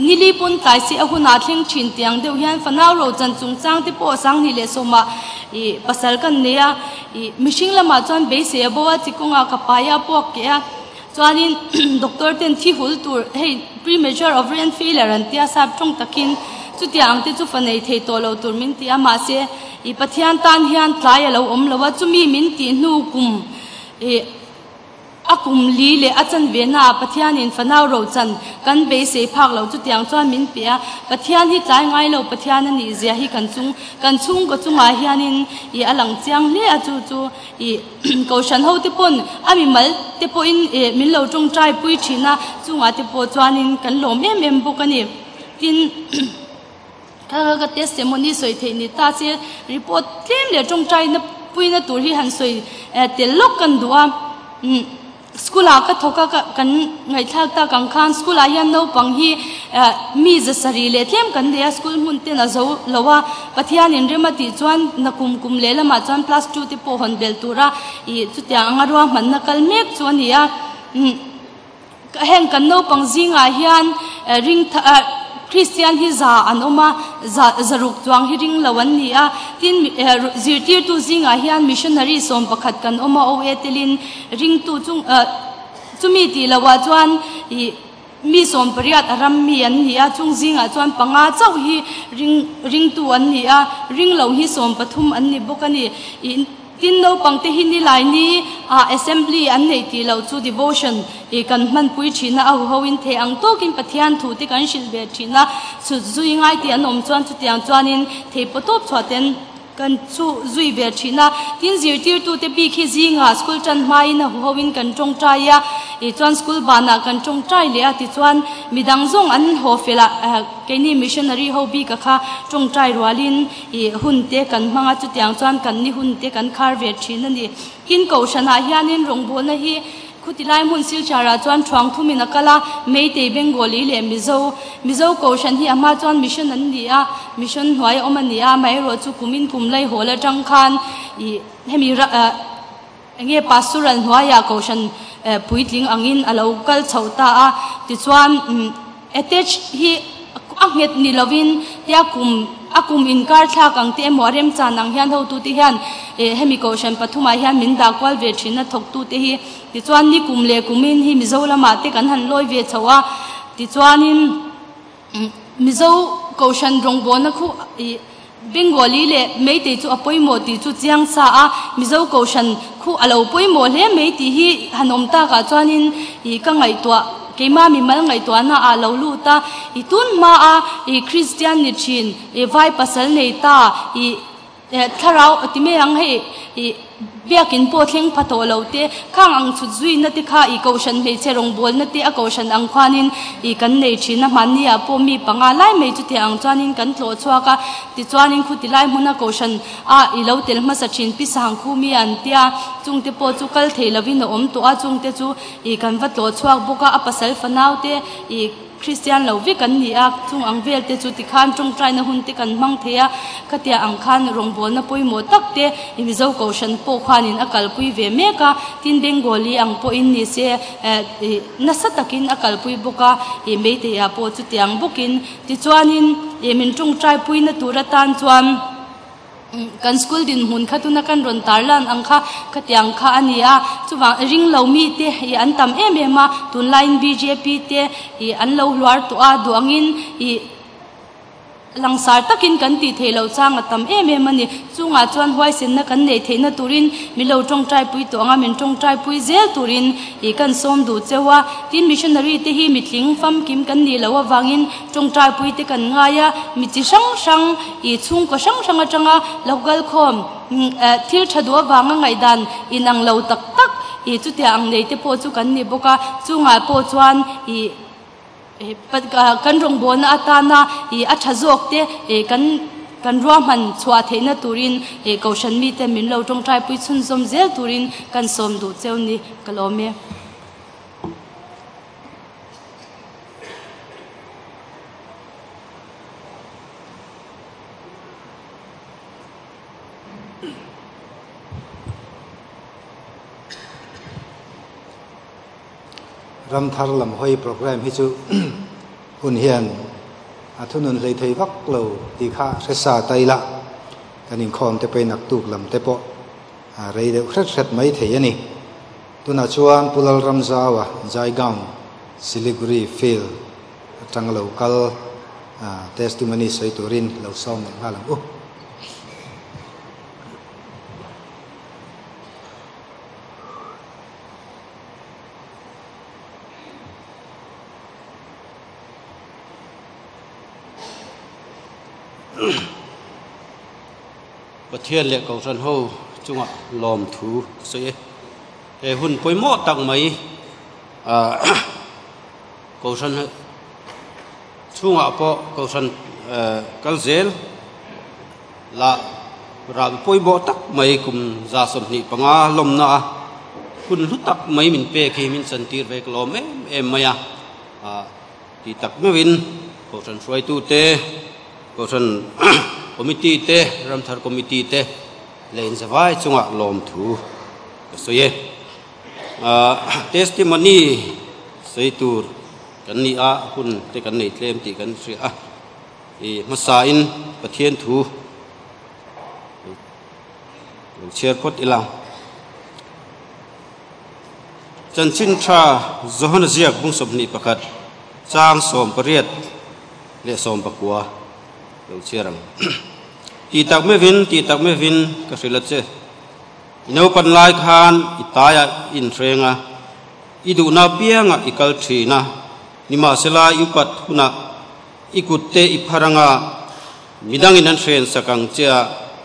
nili pun tai si ahuna thling thin tiang deuh hian fanau ro chan chung chang te po sang ni le soma pasal kan nia mishing lama chuan be se bowa chikunga kapaya pok ke a chuanin doctor ten thi hul tur hey premature ovarian failure an tia sap thong takin chu tiang te chu fanei thei to lo tur min tia ma se pathian tan hian tlai lo om lowa chu mi min ti nu kum akum li le achan ve na pathian in fanau ro chan kan be se phak lo chu tiang chuan min pia pathian hi tlai ngai lo pathian ani zia hi kan chung ko chunga hianin I alang chiang le a chu chu I ko shan ho te pon ami mal te po in min lo tung trai pui thina chunga te po chuanin kan lom em bukani tin ka testimony soi theini ta che report tlem le tung trai na pui na tur hi han soi tel lok kan duwa school ka thoka kan ngai thak ta kang khan school hian no pang hi mi za sari le tlem kan dia school mun te na zo lowa pathian in remati chuan na kum le lama chuan plus 2 te po hon bel tura I chu tia angarwa man na kal mek chuan ya heng kan no pang zinga hian ring Christian hi za anoma zaruk chuang hi ring lawan ni a tin zirtir tu zinga hian missionary som pakhat kan oma o etelin ring tu chung chumi ti lawa chuan I mi som pariat aram mi an ni a chung zinga chuan panga chau hi ring tu an ni a ring lo hi som pathum an ni bokani tin no pangte hi ni lai ni assembly an nei ti lo chu devotion kan man pui thina a ho in the ang to kin pathian thu te kan shil be thina chu zui ngai ti an om chuan chu tiang chuanin the potop chwaten kan chu zui be thina tin zirtir tu te pi khi zinga school chan mai na ho in kan tong trai ya chuan school bana kan tong trai le a ti chuan midang zong an ho fela keini missionary ho bi ka kha tong trai rualin hun te kan manga chu tiang chuan kan ni hun te kan khar ve thina ni kin ko shana hianin rongbol na hi khutilai mun sil chara chuan thwang thumina kala meite bengali le mizo ko shan hi ama chuan mission an ni a mission hwai omani a mai ro chu kumin kumlai hola tang khan hemi nge pastoral hwaya ko shan puitling angin alo kal chauta a ti chuan attach hi anget ni lovin ya akum in kar thla kang te morem chanang hian ho tu ti hian hemi ko shan pathuma hian min da kwal ve thina thok tu te hi ti chuan ni kumle kumin hi mizo lama te kan han loi ve chawa ti chuanin mizo ko shan rongbon na khu bengali le meite chu apoimo ti chu chiang sa a mizo ko shan khu alo poimo le meiti hi hanom ta ka chuanin ka ngai to keima mi mal ngai to na a lo lu ta itun ma a Christian ni chin vai pasal nei ta tharau atime ang he biakin po thleng phato lote khang ang chu zui na te kha ko shan me cherong bol na te a ko shan ang khwanin kan nei thina mania po mi panga lai me chu te ang chuanin kan tlo chuaka ti chuanin khutilai huna ko shan I lo tel ma sa thin pi sang khu mi an tia chung te po chu kal theilovin om to a chung te chu kan va tlo chuak boka a pasal fanau te Christian lo vi kan ni a chung ang vel te chu ti khan tung trai na hun te kan mang thea khatia ang khan rongbol na poi mo tak te imizo ko shan po khanin akal pui ve meka tin bengali ang po in ni se nasatakin akal pui boka me te ya po chu tiang bokin ti chuanin min tung trai pui na turatan chuan kan school din hun khatuna kan ron tarlan angkha khatiang kha ania chuwa ring lo mi te an tam ma tun line BJP te an lo hluar to a duangin langsar takin kan ti thelo changa tam mani chunga chuan hwai sen na kan nei theina turin milo tong trai pui to anga min tong trai pui zel turin kan som du chewa tin missionary te hi mitling fam kim kan ni lawa wangin tong trai pui te kan ngaya mi chi sang chung ko sang atanga local khom thil thadua wanga ngai dan inang lo tak chu te ang nei te po chu kan ni boka chunga po chuan kan rong bon atana athazok te kan ruam han chwa theina turin kaushan mi te min lo tong trai pui chun som zel turin kan som du cheuni kalome ram thar lam hoi program hi chu hun hian athunun lei thei vak lo ti kha resa taila kanin khom te pe nak tuk lam te po rei de khret mai thei ani tuna chuan pulal ramzawa jaigang siliguri field atang local testimony sei turin lo som halang ประเทศเล็กของฉันเขาจุงอ่ะลอมถูเสียหุ่นป่วยหม้อตักไหมของฉันจุงอ่ะพอของฉันกัลเซลละราป่วยหม้อตักไหมกุมซาสมนิปังอาลมนะหุ่นลุตักไหมมินเปย์มินสันติเวกลมเอ็มไม่ที่ตักไม่วินของฉันช่วยตู้เตะของฉันคอมมิตี้เตะรำทาร์คอมมิตี้เตะเล่นสบายจุงอ่ะลมถูก็สวยเทสติมันนี่สวยตูร์กันนี่คุณเตกันนี่เล่มตีกันเสียมาสาอินประเทศถูเชียร์พอดอีหลังจันชินทราจอห์นเซียกบุ้งสมนิประคัดจางสมประเรียดเละสมประกัวเชียร์รังตีตักไม่วินก็สิลัดเจอินเอาปันลายคานอิตายอินเทรงอิดูนาเปียงอิกัลทีนะนิมาเซลายุปัตหุนะอิกุตเตอิพารังมิดังอินันเทรนสักังเจ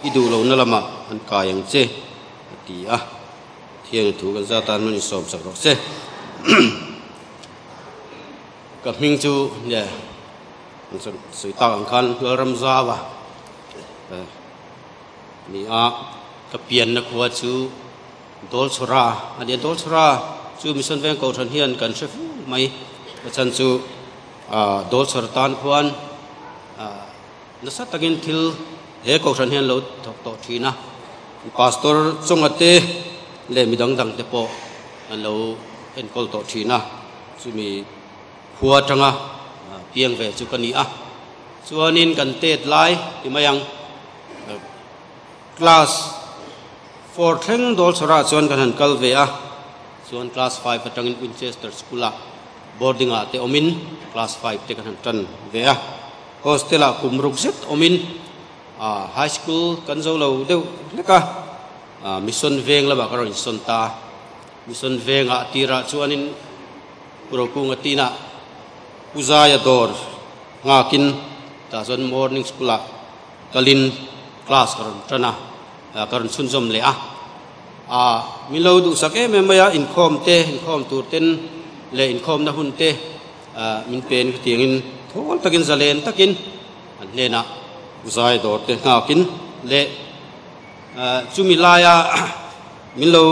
อิดูโลนละมาอันกายังเจตีเที่ยงถูกันซาตานมันสมสักรอกเจกับมิงจูเนี่ยสุยตาอังคันเพื่อรำซาวะนี่กับเปลี่ยนนักวัดจูดอลสราอันนี้ดอลสราจูมิสันเวงเกาทันเฮียนกันเชฟไม่ฉันจูดอลสรตานควันนักสัตกินทิลเฮเกาทันเฮียนเราถกต่อทีนะพาสตอร์จงอัตเตเลมิดังดังเตปออันเราเห็นกอลต่อทีนะจูมีหัวจังเพียงเวจูกันนี่ส่วนนินกันเตดไลที่มายังคลาส4เทงดอลสระส่วนกันหันกัลเวส่วนคลาส5ประจังอินวินเชสเตอร์สกุลบอร์ดิ้งเตอมินคลาส5เตกันหันจันเวโฮสเทลคุมรุกเซตอมินไฮสคูลกันโซลเดวเล็กมิสซอนเวงละบักรอินซอนตามิสซอนเวงตีระส่วนนินปุโรกุงตีนะอุซายดอร์งากินตาส่วนมอร์นิ่งสกุลกลินคลาสกันจันกันสุนทรเลยมิลาวดูสักเมื่อมาอินคอมเตอินคอมตูเต็นเลอินคอมนะหุ่นเตมินเป็นเตียงอินทุกคนตะกินซาเลนตะกินอันเลนะอุซายดอร์เตงากินเลจูมิลายมิลาว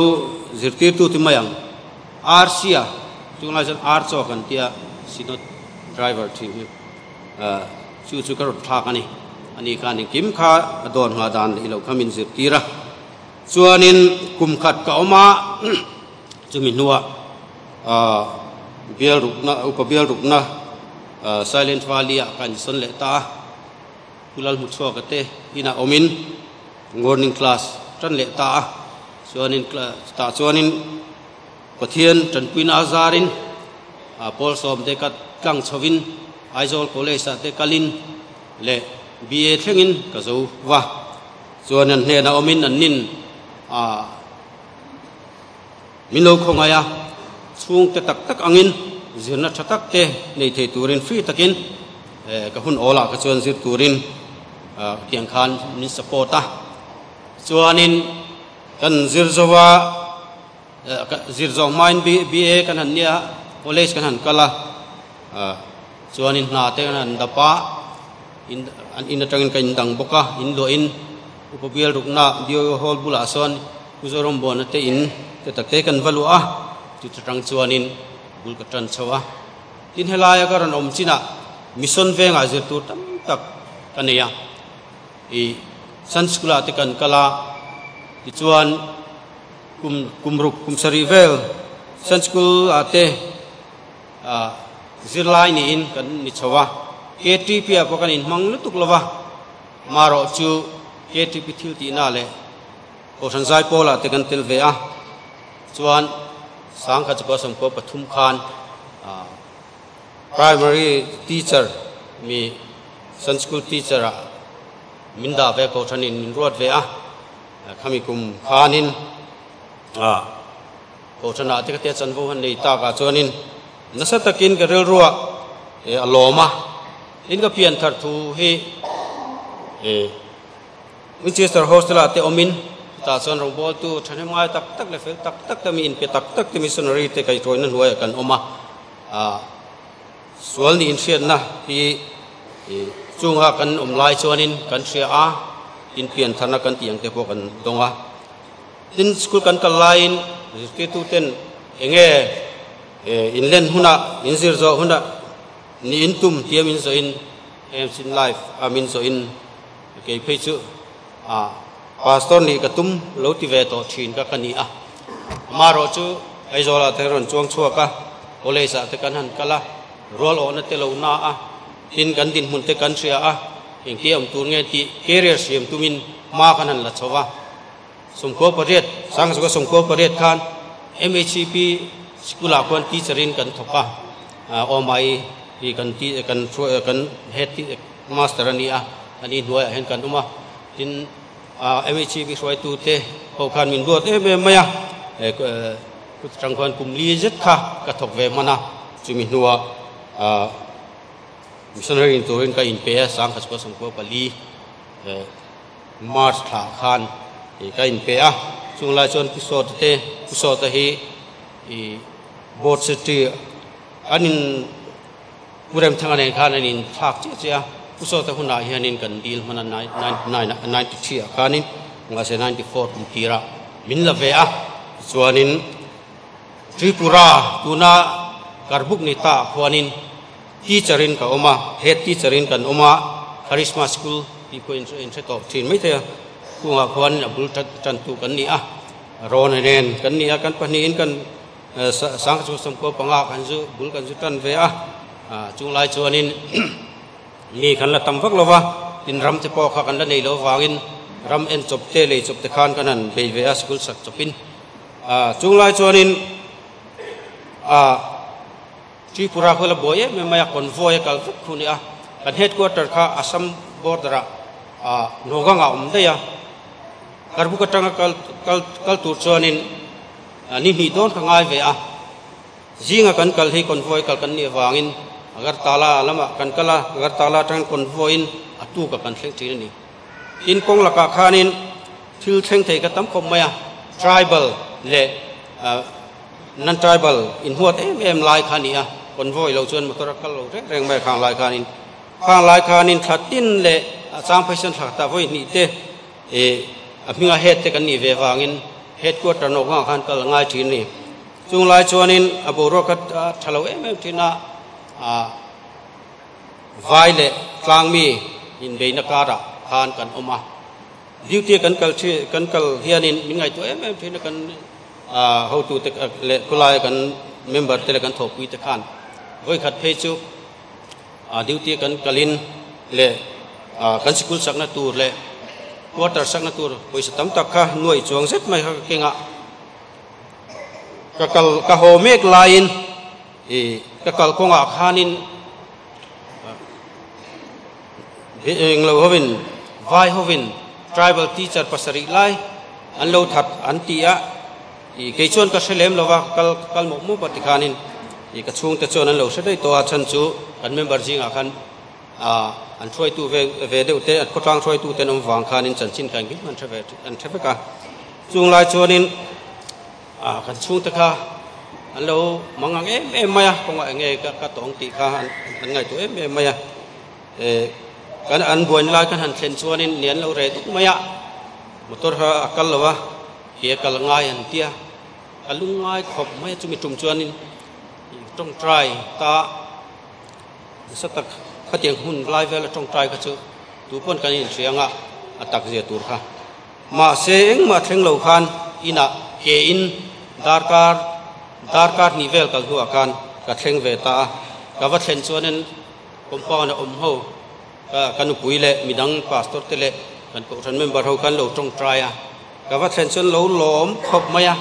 จิรติร์ตูติมายังอาร์เซียจูงาจันอาร์ซอกันเตียสิโนดรายเวอร์ทีมชูกระโดดทากันนี่อันนี้การกิมข้าโดนหาดานที่เราขมินสิบตีระส่วนนินกุมขัดเก่ามาจะมีนัวเบียรุกนะอุปเบียรุกนะsilent valley กันสนเลตาคุลัลมุชวกเตอินาอมิน morning class จันเลตาส่วนนินส่วนนินปะเทียนจันปินอาซารินพอลสอมเตกัดกังชวินไอโซลโคเลสเตกัลินเลบีเอเทงินก็จะว่าส่วนนั้นเนี่ยนะอมินอันนินมิโลคงไงช่วงเตตักตักอังินจีนนัชตักเตในเทตูรินฟรีตักินก็หุ่นโอลาก็ส่วนจีตูรินเพียงคันนิสปอตาส่วนนินกันจีรจวาจีรจงไมน์บีเอกันหันเนี่ยโคเลสกันหันกะละส่วนนินนาเตกันหันดับปะอินตั้งกันดังบกะอินโดอินอุปเบียรุกนาเดียวฮอลบุลาส่วนกุศลรมบอนเตอินเตตักเตกันวัลวะจุดตั้งส่วนนินบุลกตันชัวทินเฮลายก็รันอมจินะมิสซอนเวงอาเจตุตั้งตักกันเนี่ยสันสกุลาเตกันกะลาที่ส่วนกุมรุกกุมสรีเวลสันสกุลอาเตซิร์ไลน์นี่อินกันนิชัวKTP apa kan in mang lutuk lawa maro chu KTP thil ti na le ko san sai pola te kan tel ve chuan sang kha chko sam ko pathum khan primary teacher mi san school teacher minda ve ko than in road ve khami kum khanin ko thana te ka te chan bo han nei ta ka chuanin nasa takin ka rel ruwa aloma in ka pian thar thu hi Winchester Hostel te omin ta son rong bol tu thane mai tak le fel tak ta mi in pe tak te missionary te kai toin nan huai kan oma sual ni in sian na hi chunga kan lai chuanin kan sia a in pian thana kan tiang te po kan donga tin school kan line ke tu ten enge in len huna in zir zo huna ni in tum tiam in zo in em sin life amin zo in ke pe chu pastor ni katum lo ti ve to thin ka kani a ma ro chu ai zo la te ron chuang chua ka ole sa te kan han kala rol on te lo na a tin kan din mun te kan sia a eng ti am tur nge ti career sim tumin ma kan han la chowa sumko pariat sang so sumko pariat khan MHCP skula kon teacherin kan thopa o mai hi kan ti kan head master ani a ani nuai hen kan uma tin MHCP soi tu te ho khan min buat maya ku trangkwan kumli jet kha ka thok ve mana chumi nuwa missionary in turin ka in pe sang khas ko sumko pali March tha khan ka in pe a chungla chon kusot te hi board city anin urem thangane khan anin thak che kusot te huna hianin kan deal mana 93 khanin nga se 94 kum tira min la ve a chuanin Tripura tuna karbuk ni ta khwanin teacherin ka oma head teacherin kan oma charisma school people in set of thin mai te kunga khwan abul tan tu kan ni a ron nen kan ni a kan pani in kan sang chu som ko panga kan ju bul kan ju tan ve a chung lai chuanin ni kan la tam vak lova tin ram te po kha kan la nei lo wangin ram en chop te le chop te khan kan an be ve a school sak chopin chung lai chuanin Tripura khola boye me maya convoy kal khuni a kan headquarter kha Assam border noganga umdeya karbu katanga kal tur chuanin ni hi don khangai ve a jinga kan kal hi convoy kal kan ni wangin agar tala lama kan kala agar tala tang convoy in atu ka kan thleng thini in kong laka khanin thil thleng thei ka tam khom maya tribal le non tribal in huat em lai khania convoy lo chuan motor kal lo reng mai khang lai khanin thatin le chang phaisan thakta voi ni te apinga head te kan ni ve wangin headquarter no nga khan kal ngai thin ni chung lai chuanin aboro ka thalo em thina vai le tlang mi in beina kara khan kan oma duty kan kal hianin min ngai to em thina kan how to le kulai kan member te kan thopui te khan voi khat phe chu duty kan kalin le kan school sakna tur le quarter sakna tur poisa tam tak kha nuai chuang zet mai kha kenga ka ho mek lain ka kal konga khanin eng lo hovin vai hovin tribal teacher pasari lai an lo that an tia ke chon ka selem lova kal mo pati khanin ka chung te chon an lo se dei to a chan chu kan member jinga khan an throi tu ve deu te ko tang throi tu te nom wang khanin chan chin kan gi man thave an thave ka chung lai chonin kan chung te kha an lo mangang em maya ko nga nge ka tong ti kha an ngai tu em maya kan an buan lai kan han thlen chonin nian lo re tu maya motor ha akal lawa ke kal ngai an tia kalung ngai khop mai chumi tum chuanin trong trai ta satak khatiang hun lai vel trong trai ka chu tu pon kan in sianga atak je tur kha ma se eng ma thleng lo khan ina ke in darkar ni vel kal huwa kan ka thleng ve ta ka wa thlen chuanin compound ho ka kanu puile midang pastor tele kan ko than member ho kan lo trong trai a ka wa thlen chun lo lom khop maya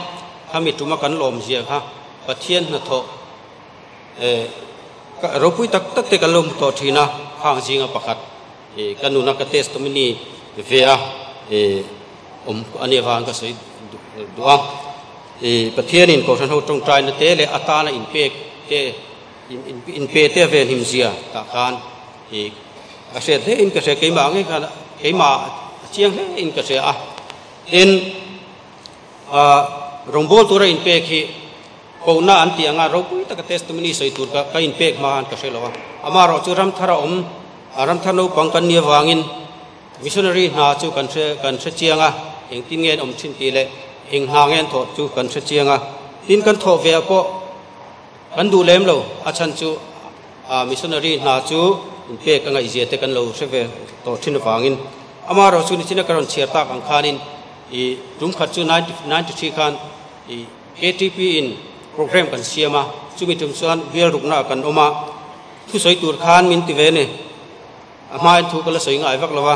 khami tuma kan lom zia kha pathian na tho ropui tak te kalom to thina khang jinga pakhat kanuna ka testimony ve a ani wang ka sei duwa pathian in ko than ho trong trai na te le atana in pe te in pe te ve him zia ta khan a se the in ka se ke ma nge ka ke ma chiang he in ka sia in rombol tura in pe khi ko na an ti anga ro pui ta ka testimony soi tur ka in pe ma an ka se lo ama ro chu ram thara ram thano pang kan nia wangin missionary na chu kan se chianga eng tin ngen chin ti le eng ha ngen tho chu kan se chianga tin kan tho ve ko kan du lem lo a chan chu missionary na chu in pe ka ngai je te kan lo se ve to thin wangin ama ro chu ni chin ka ron chiar ta kan khanin i rum khat chu 93 khan i ATP in program kan siama chu mi tum chuan bial rukna kan oma thu soi tur khan min ti ve ne ama thu kala soi ngai vak lawa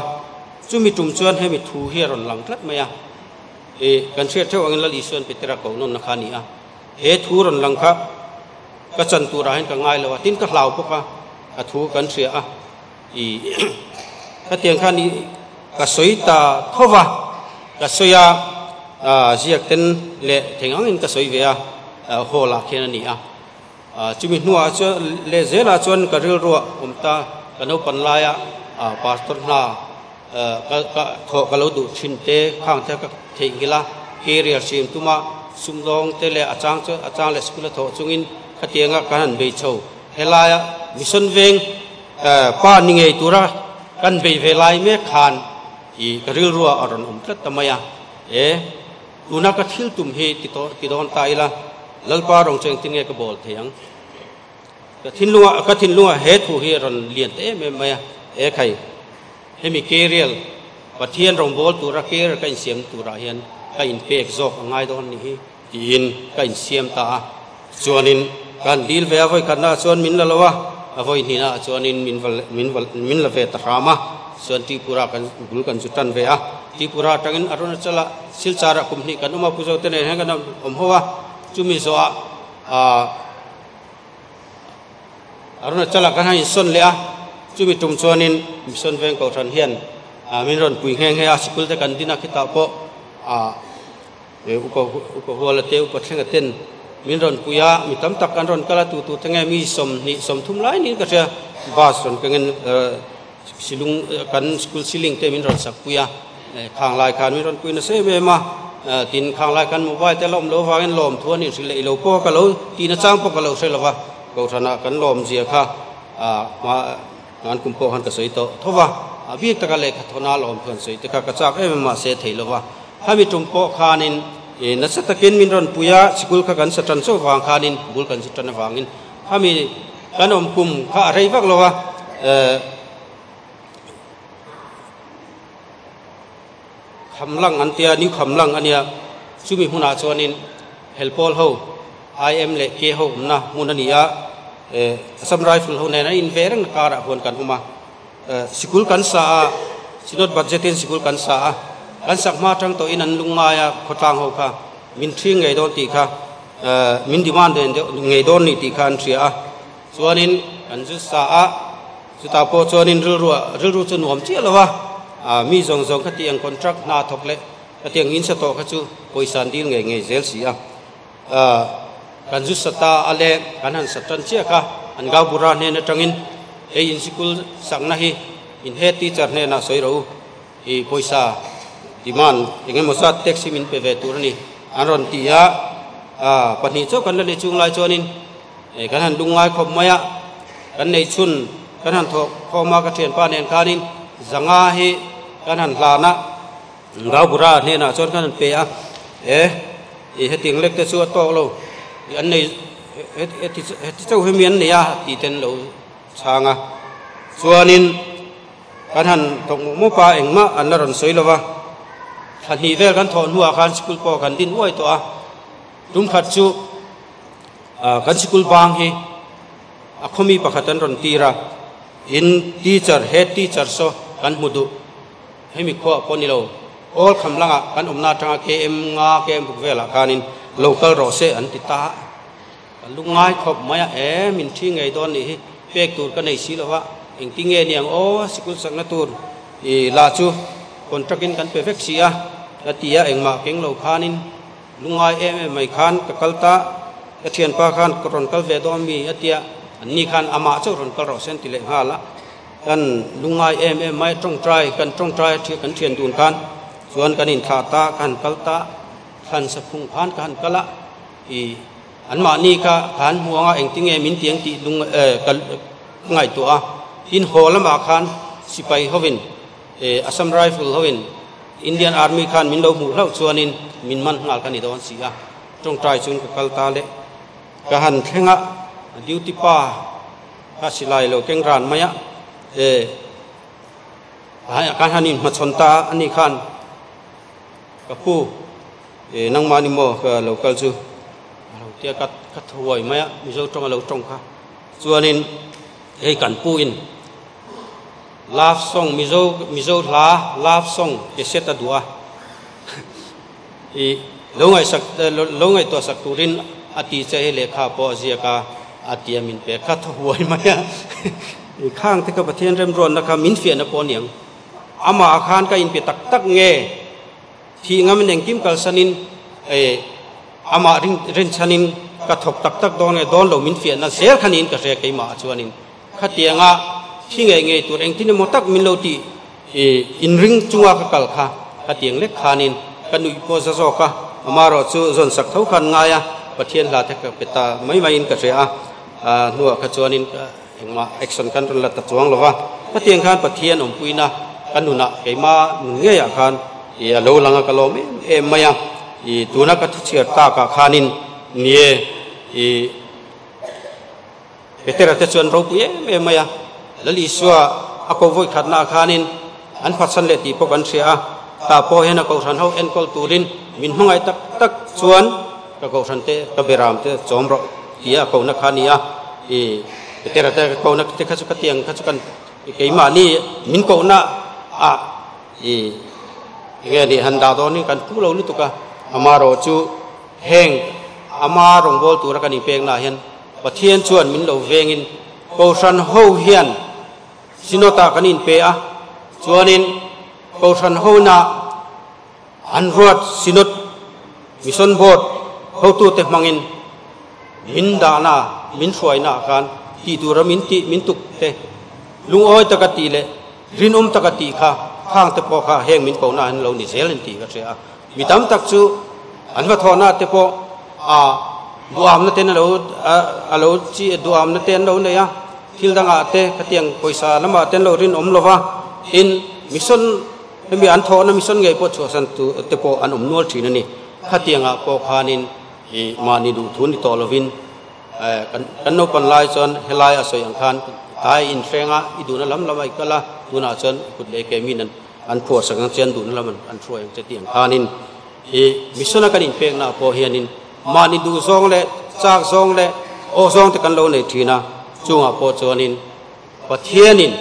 chu mi tum chuan he mi thu hi ron lang tlat maya e kan thia theu angin la li suan pitera ko non na khani a he thu ron lang kha ka chan tu ra hen ka ngai lawa tin ka hlau poka a thu kan thia a i ka tiang khani ka soi ta thowa ka soya ziak ten le thengang in ka soi ve a hola khen ani a chumi nuwa cho le zela chon ka ril ro umta kano panlaya pastor na ka tho ka lo du thin te khang the ka thengila career sim tuma sumdong te le achang le school tho chungin khatianga kan be chho helaya mission veng pa ningei tura kan be velai me khan i karil ruwa aron tlat tamaya tuna ka thil tum he ti don taila lalpa rong cheng tinge ka bol theyang ka thin lunga he thu hi ron lien te me maya khai he mi kerial pathian rong bol tura ker ka in siam tura hian ka in pek zok ngai don ni hi tin ka in siam ta chuanin kan dil ve avoi kana chuan min la lawa avoi ni na chuanin min la ve ta rama chuan Tripura kan gul kan chutan ve a Tripura tangin Arunachala silchara kumni kan uma pujo te ne kan omhowa chumi zo a Arunachala kan hai son le a chumi tum chuanin mission veng ko than hian min ron pui heng he a school te kan dina khita po uko hola te uko thenga ten min ron puya mi tam tak kan ron kala tu thenge mi som thum lai ni ka sia bas ron kangen silung kan school siling te min ron sakpuya khang lai khan min ron puina se me ma tin khang lai kan mobile te lom lo wangin lom thuan ni sile lo po ka lo tin na chang po ka lo se lawa ko thana kan lom zia kha ma ngan kum po han ka soi to thowa biak ta ka le thona lom thon soi te ka chak em ma se thei lowa ha mi tum po khanin na sa takin min ron puya school ka kan satan so wang khanin bul kan satan wangin ha mi kan om kum kha rei wak lowa khamlang antia ni khamlang ania chumi huna chuanin helpol ho im le ke ho na munania sam rifle ho na in verang kara hon kan uma sikul kan sa sinot budgetin sikul kan sa kan sak ma tang to inan lungaya khotang ho kha min thing ngai don ti kha min demand den ngai don ni ti khan thria chuanin kan ju sa chu ta po chuanin ru chu nuam chi lawa mi zong khati ang contract na thokle atiang in sa to khachu poisan dil ngai zel sia kan ju sata ale kanan satan chia kha an ga bura ne na tangin in school sang na hi in head teacher ne na soi ro i poisa demand enge mosa taxi min pe ve tur ni aron tia pani cho kan le chung lai chonin kan han dungai khop maya kan nei chun kan han tho khoma ka thian pa nen kanin zanga hi kan han lana ngau bura ne na chon kan pe a he ting lek te chu to lo an nei he chau he mian ne ya ti ten lo changa chuanin kan han thong mo pa engma an ron soi lova han hi vel kan thon huwa kan school po kan din wai to a tum khat chu kan school bang hi akhomi pakhatan ron tira in teacher head teacher so kan mudu hemi kho poni lo all khamlanga kan umna tanga km nga km bukvela kanin local ro se an ti ta lungai khop maya min thi ngai don ni pek tur kan nei si lawa eng tinge niang o school sang na tur e la chu contractin kan perfect sia atia engma keng lo khanin lungai mai khan ka kalta ka thian pa khan koron kal ve dom mi atia ni khan ama chu ron kal ro sen ti le hala กันลุงไงไม่ต้องใจกันต้องใจที่กันเทียนตูนกันส่วนกันอินทาตากันกัลตากันสะพุงพานกันกะละอันมานี่ก็ขันหัวเองติงมินเตียงตีลุงกันไงตัวอินโฮลมาขันสิไปฮวินอัสสัมไรฟิลฮวินอินเดียนอาร์มีขันมินเราหูเล่าส่วนนินมินมันงากันอีตอนเสียต้องใจจุนกัลตาเละก็หันแข่งดิวติป้าก็สิไลเราเก่งรันมาการหันินมาชนตาอันนี้ขันกับผู้นังมานิโมก็เราก็จูเราเที่ยวกัดถวยไหมมิโซตรงเราตรงค่ะส่วนนี้ให้กันปูอินลาฟซองมิโซลาฟซองเอเซตดัวลงไอตัวสักตุรินอติเจเลขาปอเซียกาอติยามินเปกัดถวยไหมข้างที่กับประเทศเริ่มร้อนนะครับมินเฟียนปอเนียงอามาอาคารก็อินเปตักเงที่งั้นมันยังกิมกัลสันินอามารินสันินกระทบตักโดนเรามินเฟียนนะเสียขันินกระเรกมาชวนินขัดเตียงที่เงตัวเองที่นมตักมินโลตีอินริงจังหวะกัลค่ะขัดเตียงเล็กขานินกันอุปสรรคค่ะอามาเราจูจนสักเท่ากันง่ายประเทศลาเทกเปตาไม่อินกระเรนัวขจวนินเองมาแอคชั่นกันรัตจวงหรอวะขัดเตียงขันประเทศอมปุยนะกันนุนะเกมาหนุ่งเงี้ยขันโลลังกะโลมมายังตัวนักทุเชียตากาขานินนี่เปเตอร์เตชวนรูปุยมายังแล้วลิสวาอโกวุยขัดนาขานินอันพัฒน์เลติพกันเสียตาโพเฮนักเขาทันเขาเอ็นกอลตูรินมินห้องไอตักชวนกับเขาทันเตกับเบรามเตจอมรที่เขานักขานีเปเตอร์เตเขานักเตขัดสุกันเตียงขัดสุกันเกี่ยมานี่มินเขาน่ะเงี้ยนี่ฮันดาตอนนี้กันผู้เรานี่ตุกะอามาโรจูแห้งอามารงบอลตัวกันอีเปงน่ะเห็นประเทศชวนมินเราเวงินโกชันโฮเฮียนสิโนตากันอินเปะชวนินโกชันโฮนาอันรวดสินุตมิสันบดโฮตูเตมังอินมินดานามินสวยนากันที่ตัวมินติมินตุกเตลุงอ้อยตะกตีเลรินตะกตีค่ะข้างเตปอข้าแห้งมินโกนาเรานี่เซลันตีก็เสียมีตำตักจูอันว่าทอนาเตปอดูอามนั่นเต้นเราจีดูอามนั่นเต้นเราเนี่ยทิลดังอาเตขัดยังปอยสาละมาเต้นเรารินลวะอินมิสันมีอันทอนะมิสันไงปอชัวสันตุเตปออันนวลทีนั่นนี่ขัดยังปอขานินมานิดูทุนตอลวินกันนปันลายจนเฮลายอาศัยอังคารตายอินเฟงอิดูนั่นลำอีกก็ละดูน่าจนกุดเลเกมินันอันพวดสังเกตดูนั่นละมันอันช่วยจะเตียงขานินมิสันกันอินเฟงนะพอเฮียนินมานิดูซองเล่จากซองเล่โอซองที่กันเราในทีนะจุงอาพอจวนินประเทศนิน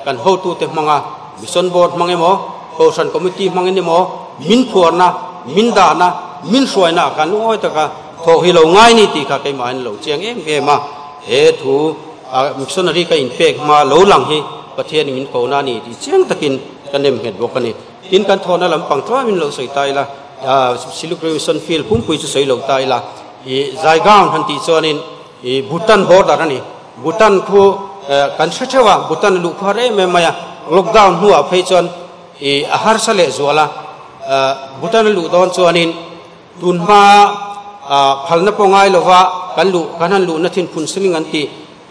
กันโฮตูเตมังมิสันบอดมังเอโมโฮสันคอมมิตี้มังเอโมมินพวดนะมินดานะมินสวยนะกันโอ้ยตะกะทอฮิโลง่ายนี่ตีค่ะใครมาเห็นเราเจียงมาถูมิสันรีก็อินเฟกมาโลหลังฮีประเทศนี้มินโคนานี่ที่เชียงตะกินกันเนมเห็ดบอกกันนี่อินกันทอนั่นลำปังทว่ามินเราใส่ตายละสิลูกเรวิสันฟิลพุ่มปุยจะใส่เราตายละใจกลางทันทีส่วนนี้บูตันบอร์ดอะไรนี่บูตันคู่กันเชื่อว่าบูตันลูกพาร์เอเมย์ล็อกดาวน์หัวเพย์จนอาหารสเลจวละบูตันลูกโดนส่วนนี้ตุนมาพัลนับง่ายเลยว่ากันลูกกันหันลูกนัดทิ้งพุ่นสลิงอันตี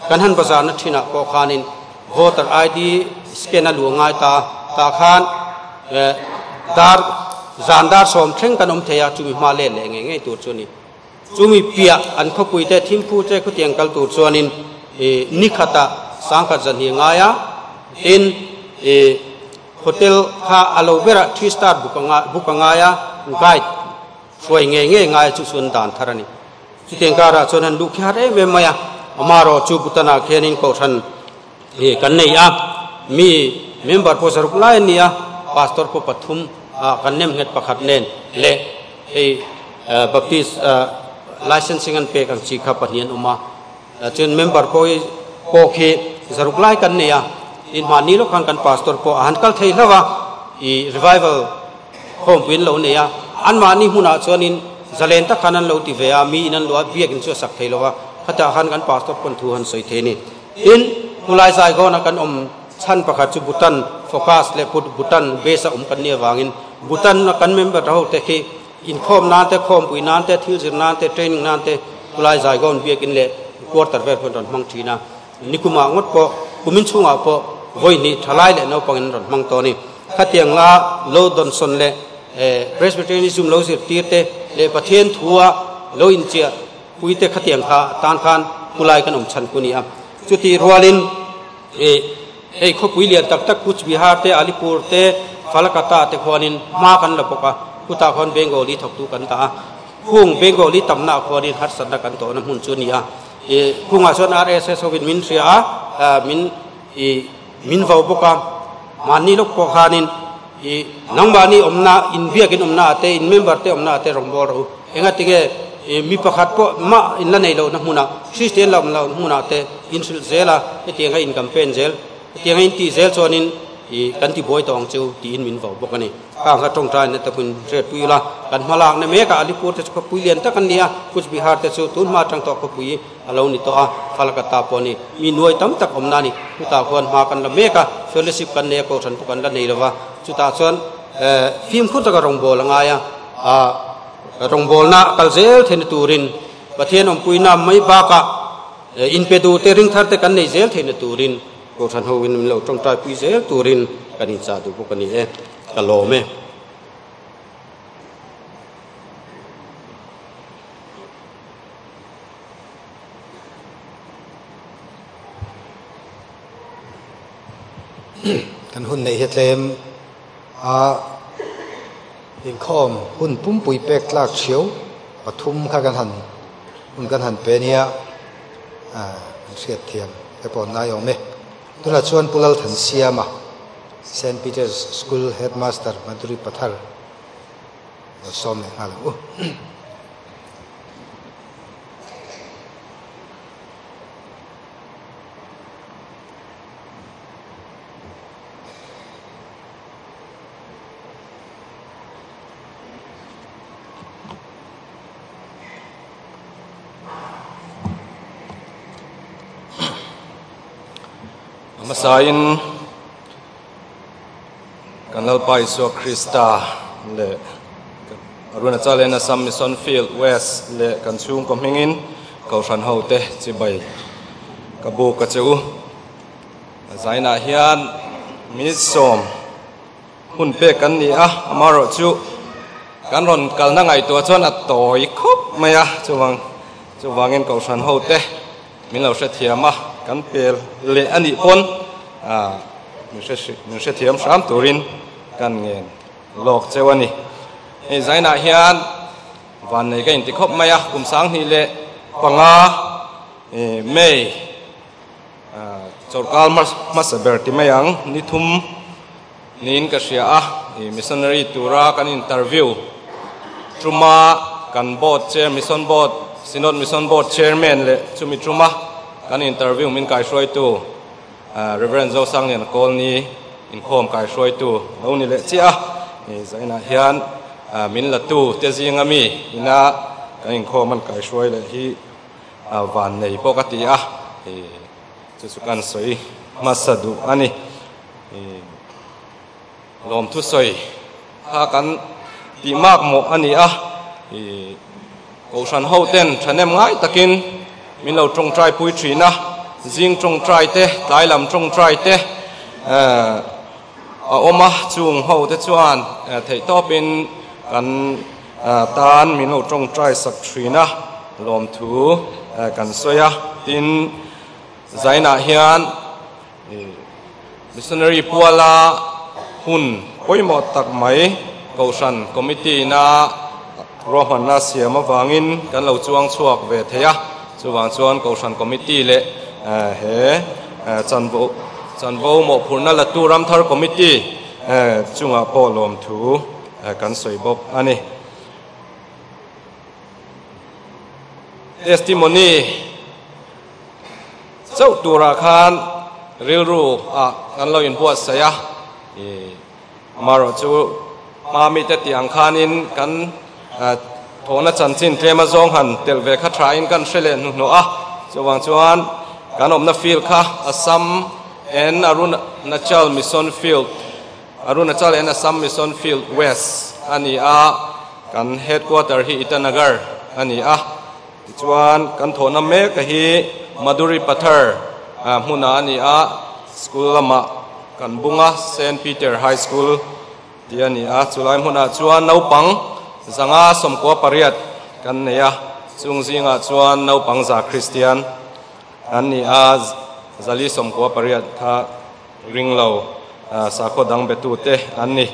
กันหันภาษานัดทิ้งก็ขานินโวเตอร์ไอดีสแกนลูกง่ายตาขานดาร์จานดาร์สอมเข่งกันอมเทียจุมีมาเล่เล่ง่ายตัวส่วนนี้จุมีเปียอันเขาคุยแต่ทีมผู้ใจเขาเตียงกัลตัวส่วนนี้นิขตาสังกัดจันทีง่ายอินโฮเทลข้าอโลเวรา3 star บุกง่ายไกด์ช่วยง่ายจุส่วนด่านทารานี่ที่เตียงการส่วนนั้นลูกแค่เรื่องเมย์อามารอจูบุตนาแค่นี้ก็ทันกันเนี่ยมีเมมเบอร์ผู้สรุปไล่เนี่ยพาสตอร์ผู้ปฐมกันเนี่ยเหตุประคัดเน้นเละบัพติสไลเซนซิงกันเปกันชีขับปนียนอุมาจนเมมเบอร์ผู้โอเคสรุปไล่กันเนี่ยอินมานี่ลูกกันพาสตอร์ผู้อันกัลเทียร์ว่ารีไวเวลโฮมวินเราเนี่ยอันมานี่หุ่นอาชวนินจะเล่นตะขันเราที่เวียมีนั่นล้วนเบียกินชัวสักเทลว่าข้าจะหันกันพาสตอร์คนทูหันสวยเทนี่อินผู้ไล่ใจก็นักกัน ชั้นประคัตจุบุตันโฟกัสเล่พุทบุตันเบสกันเนี่ยวางินบุตันนักการเมืองเราเตะขี้อินคอมนานเตะคอมปุยนานเตะทิลซินานเตะเทรนนิ่งนานเตะกุลายใจก่อนเบียกินเล่ควอเตอร์เวทคนรอนมังทีนะนี่กุมางดปอกุมินชุ่งอ่ะปอวันนี้ทลายเล่นเอาปังรอนมังตัวนี้ข้าเตียงลาโลดอนสันเล่เพรสเบเทนิซุมโลสิตีเตเล่ประเทศทัวโลอินเจียคุยเตข้าเตียงข้าตานขานกุลายกันชันกุนีอ่ะจุดที่รัวลินเขาปุยเลียนตักตักกุชบิฮาร์เตอลิปูร์เตฟาลกาตาเตขวานินมากันละปกะกุตาคนเบงโกลีถกตุกันตาพุ่งเบงโกลีตำหน้าขวานินฮัดสันนักันโตน้ำหุ่นจุนีอ่ะพุ่งอาส่วน RSS วินมินเสียมินฟาวปกะมันนี่ลูกปกานินนังบานีอมนาอินเบียกินอมนาเตอินเมมเบอร์เตอมนาเตรองบอรูเองติเกมีประคัตก็มาอินละในเราน้ำหุ่นอ่ะซิสเตนเราหุ่นอ่ะเตอินสุลเซล่ะเตียงให้อินกัมเพนเซลเตียงให้อินตีเซลส่วนนินกันที่บอยตองจิวที่อินมินฟาวปกะนี่ข้างกระจงใจเนี่ยตะพุนเรดปุยละกันมาลางในเมกะอลิปูเตสก็ปุยเลียนตะกันเนี่ยกุชบิฮาร์เตสุตุนมาจังตอกปุยเรานี่ตัวฟาลกตาปอนี่มีหน่วยตั้มตักอมนานี่กุตาควรมากันละเมกะเฟลสิบกันเนี่ยก็ฉันพวกกันละในละวะจุดตาส่วนฟิล์มคุณตะกรองโบละไงรองโบลนะกัลเซลเทนตูรินประเทศองปุยน้ำไม่บากะอินเปดูเตริงทัดเตกันในเซลเทนตูรินก็ฉันเขาวินเราจงใจปุยเซลตูรินกันอินซาดูพวกกันนี่กะโลเมกันหุ่นในเฮตเลมอินคอมหุ่นปุ่มปุยเป็กลากเชียวปทุมข้ากันหันหุ่นกันหันเป็นเนี่ยเสียเทียมแต่ปนนายองเมตุลาชวนปุลลทันเซียมาเซนต์ปีเตอร์สคูลเฮดมาสเตอร์มาดุริปัทาร์ซ้อมเนี่ยฮะลูกมาสายินกันเราไปสู่คริสตาเล่อรุณจันทร์เลนซัมมิสันฟิลด์เวสเล่กันชุ่มกมิงินเขาชันเฮาเตจิบายกบูกเจ้าใจน่าเฮียนมิสอมหุ่นเปกันนี่มารอจูกันรอนกันนั่งไอตัวชวนอัตโตอีกครบไหมจูวังเงินเขาชันเฮาเตมิเราเสียเทียมกันเปลอันนี้ปนมิเสียเทียมสามตัวรินกันเงินหลอกเจ้าวันนี้ใจน่าเฮียนวันนี้ก็อินติคบไหมกุมสังนี่เละปังเมย์จอร์กาลมาสเบอร์ที่ไม่ยังนิทุมนินก็เสียมิสชันนารีตัวรักกันอินเตอร์วิวทรูมากันบอร์ดเชอร์มิสชันบอร์ดซินอดมิสชันบอร์ดเชอร์แมนเลยจุมิทรูมากันอินเตอร์วิวมินกายช่วยตัวเรเวอเรนซ์เจ้าสังเงินโกลนี้อินโคมกายช่วยตัวแล้วนี่เลยเจ้าใจน่าเฮียนมินละตู้เตจิงามีอินะกันอินโคมันกายช่วยเลยที่วันในปกติจะสุกันสวยมาสะดุอันนี้ลมทุสวยถ้ากันตีมากหมดอันนี้กูฉันเฮาเต้นฉันเอ็มง่ายตะกินมิเราจงใจปุยทรีนะจิงจงใจเตะตายลำจงใจเตะอมาจุงเฮาเตจวนเทต่อเป็นกันตานมิเราจงใจสักทรีนะลมถูกันสวยตินใจน่าเฮียนมิสชันนารีปัวลาหุ่นคอยหมดตักไหมกูฉันคอมมิตี้นะรอหันนาเสียมาวางินกันเราจวงชวกเวทยาจวงชวนกูฉันคอมมิตี้เละจันโบหมดพูนนั่นละตูรัมทาร์คอมมิตี้จุงอาปอลมถูกันสวยบบอันนี้เทสติโมนีเจ้าตัวราคาเรียรู้กันเราอินพวดเสียมารจูมามีแต่ตีอังคานินกันโทนจันทินเทมาจงหันเตลเวคัทราอินกันเชลนุโนจวงจวนกันอมนาฟิลค่ะอัสซัมเอ and Arunachal Mission Field Arunachal and Assam Mission Field West ani a kan headquarter hi Itanagar ani a chuan kan thona me ka hi Maduri Pathar hmuna ani a school lama kan bunga St Peter High School ti ani a chulai hmuna chuan naupang zanga somkwa pariat kan neya chungzinga chuan naupang za Christian ani a zali somkwa pariat tha ringlo sakho dang betu te ani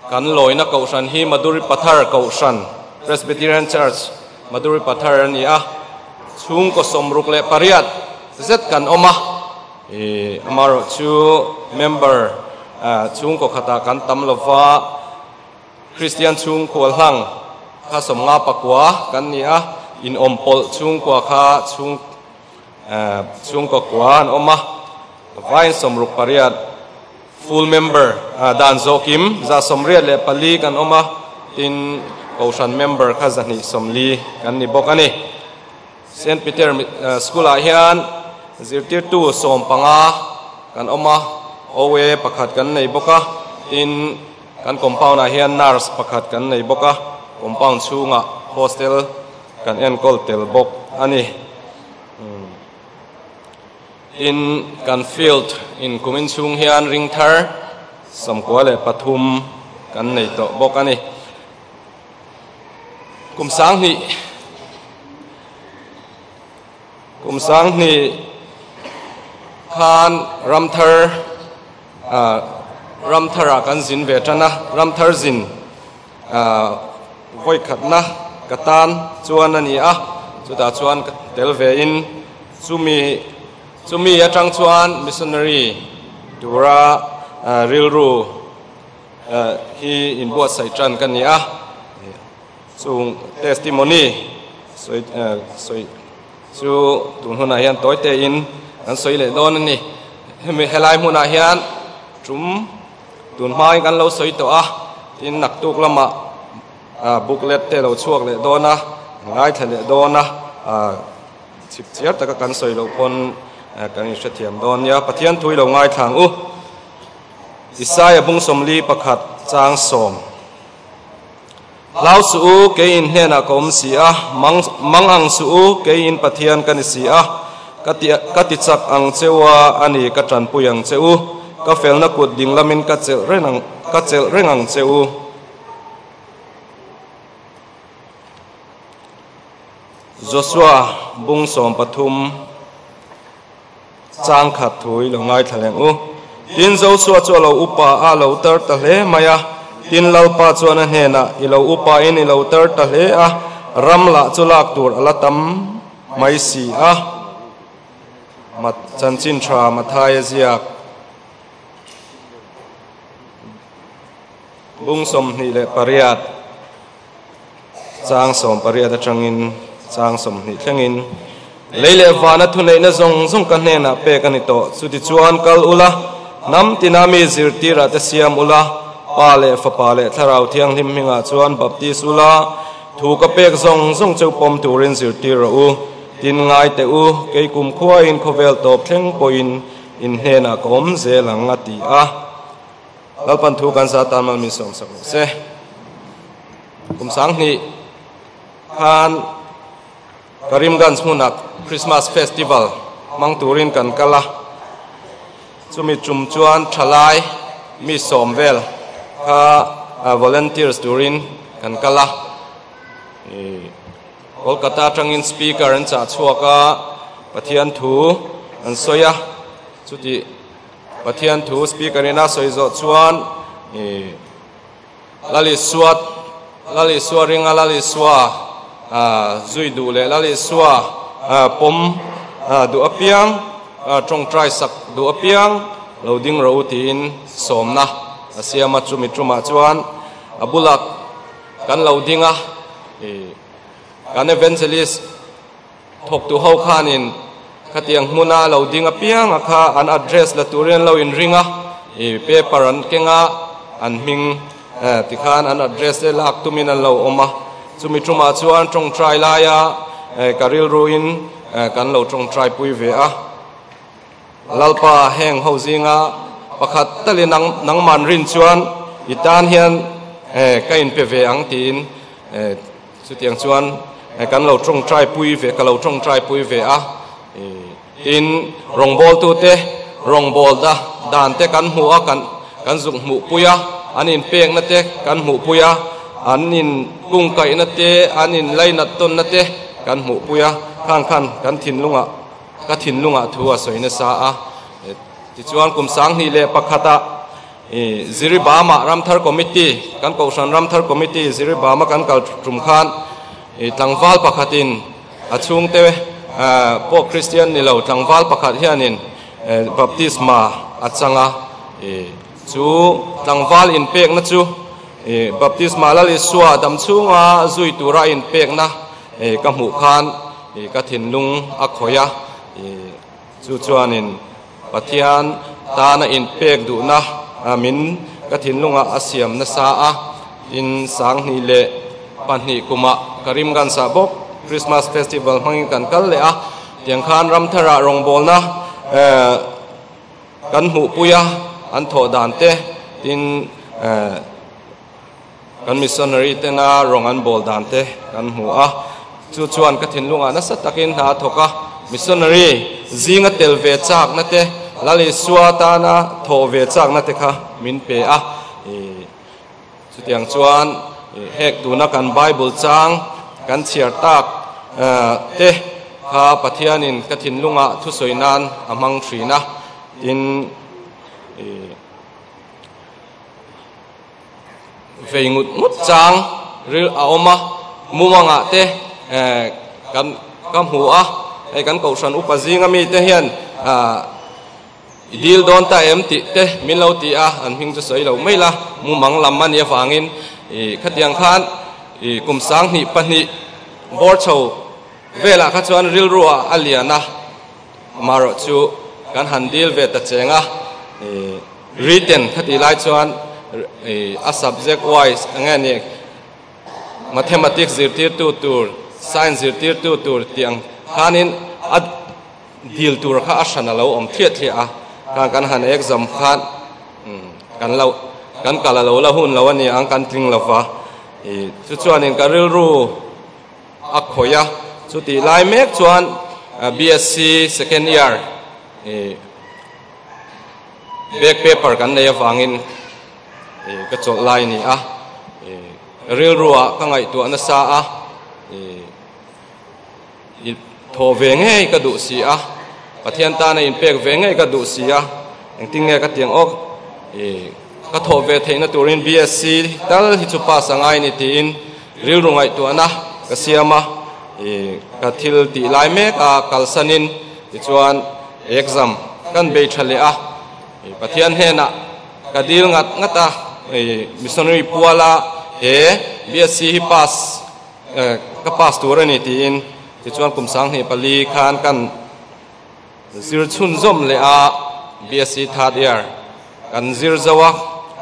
kan loina kaushan hi Maduri Pathar kaushan Presbyterian Church Maduri Pathar ani a chung ko somruk le pariat zet kan oma amaro chu member chung ko khata kan tamlova Christian chung ko hlang kha somnga pakwa kan ni a in ompol chung ko kha chung ko kwan oma vain somruk pariat full member dan zokim za somriat le pali kan oma in kaushan member kha zani somli kan ni bokani St Peter school a hian zirtir tu som panga kan oma owe pakhat kan nei boka in kan compound a hian nurse pakhat kan nei boka compound chunga hostel kan enkol tel bok ani in kan field in kumin chung hian ringthar samkwa le pathum kan nei to bok ani kumsang ni khan ramthara kan zin vetana ramthar zin voi khatna katan chuan ani a chuta chuan tel ve in chumi atang chuan missionary dura rilru hi in buat sai tran kan ni a chung testimony soi chu tun huna hian toite in an soi le don ani hemi helai huna hian trum tun mai kan lo soi to a tin nak tuk lama booklet te lo chuak le dona ngai thale dona chip chiar taka kan soi lo pon kan hre thiam don ya pathian thui lo ngai thang u Isaiah bung somli pakhat chang som lau su ke in hena kom si a mangang su ke in pathian kan si a kati chak ang chewa ani ka tran puyang cheu ka felna kut ding lamin ka chel rengang cheu Joshua bung som pathum chang khat thui lo ngai thaleng u tin Joshua chu lo upa a lo tar ta hle maya tin lalpa chuan hena ilo upa in ilo tar ta hle a ramla chulak tur ala tam mai si a mat chanchin tha mathai ziak bung som ni le pariat chang som pariat atangin chang som ni thlengin leile vana thunei na zong kan hena pe kan to chuti chuan kal ula nam tinami zirtira ta siam ula pale fa pale tharau thiang him hinga chuan baptis ula thu ka pek zong cheu pom turin zirtira u tin ngai te u ke kum khua in khovel top thleng poin in hena kom zelang ati a lalpan thu kan sa tan mal mi som se kum sang ni khan Karimganj munak Christmas festival mang turin kan kala chumi chum chuan thalai mi somvel kha volunteers turin kan kala Kolkata tangin speaker an cha chuaka pathian thu an soya chuti pathian thu speaker ina soizo chuan lali suwa ringa lali suwa zui du le lali suwa pom du apiang trong trai sak du apiang loading ro tin somna asiama chumi chuma chuan abulak kan loadinga kan evangelist thok tu ho khanin khatiang hmuna loading apiang akha an address la turen lo in ringa paper an kenga an hming tikhan an address le lak tumin an lo oma chumi chuma chuan trong trai la ya karil ruin kan lo trong trai pui ve a lalpa heng ho zinga pakhat tali nang man rin chuan itan hian kain pe ve ang tin chu tiang chuan kan lo trong trai pui ve ka lo trong trai pui ve a in rong bol tu te rong bol da dan te kan hu a kan zuk mu puya anin pek na te kan mu puya anin kung kai na te anin lai na ton na te kan mu puya khan kan thin lunga thua soina sa a ti chuan kum sang ni le pakhata Ziribama Ramthar Committee kan Kaushan Ramthar Committee Ziribama kan kal trum khan tlangwal pakhatin achung te po Christian ni lo tlangwal pakhat hianin baptisma achanga chu tlangwal in pek na chu baptisma lali suwa dam chunga zui tura in pek na ka mu khan ka thin lung a khoya chu chuanin pathian ta na in pek du na min ka thin lunga asiam na sa a in sang ni le panhi kuma karim gan sa bok Christmas festival hangin kan kal le a tiang khan ramthara rong bol na kan hu puya an tho dan te tin kan missionary te na rong an bol dan te kan hu a chu chuan ka thin lunga na satakin ha thoka missionary zinga tel ve chak na te lali suata na tho ve chak na te kha min pe a chu tiang chuan hek tu na kan bible chang kan chiar tak te kha pathianin ka thin lunga thu soinan amang thrina tin veingut chang ril aoma mumanga te kan hu a ai kan Kaushan upazinga mi te hian dil don ta em ti te min lo ti a an hing chu soi lo mai la mu mang lam man ya wangin khatiang khan kum sang ni pani bor chho vela kha chuan ril ruwa aliana maro chu kan han dil ve ta chenga written khati lai chuan a subject wise angani mathematics zirtir tu tur science zirtir tu tur tiang khanin ad dil tur kha ashana lo om thiat thia a kan han exam khan kan kala lo la hun lo ani ang kan tling lova chu chuanin ka ril ru a khoya chu ti lai mek chuan BSc second year back paper kan nei awangin ka chol lai ni a ril ru a ka ngai tu ana sa a tho ve nge ka du si a pathian ta na in pek ve nge ka du si a engting nge ka tiang ok ka tho ve theina turin BSc tal hi chu pa sangai ni tin ril ru ngai tu ana ka siama ka thil ti lai me ka kalsanin ti chuan exam kan be thale a pathian hena ka dil ngata missionary puala BSc hi pass ka pass turani tin ti chuan kum sang hi pali khan kan zir chun zom le a BSc third year kan zir zawa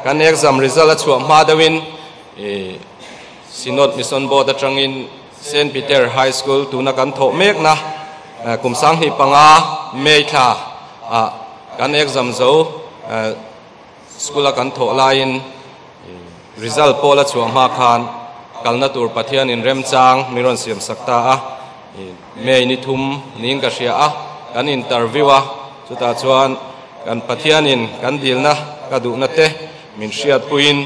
kan exam result a chuam ma dawin Sinod Mission Board atangin St Peter High School tuna kan tho mek na kum sang hi panga mei tha kan exam zo school a kan tho lain result pola chuam ma khan kalna tur pathian in rem chang miron siam sakta a mei ni thum ning ka ria a kan interview a chuta chuan kan pathian in kan dilna ka du na te min hriat puin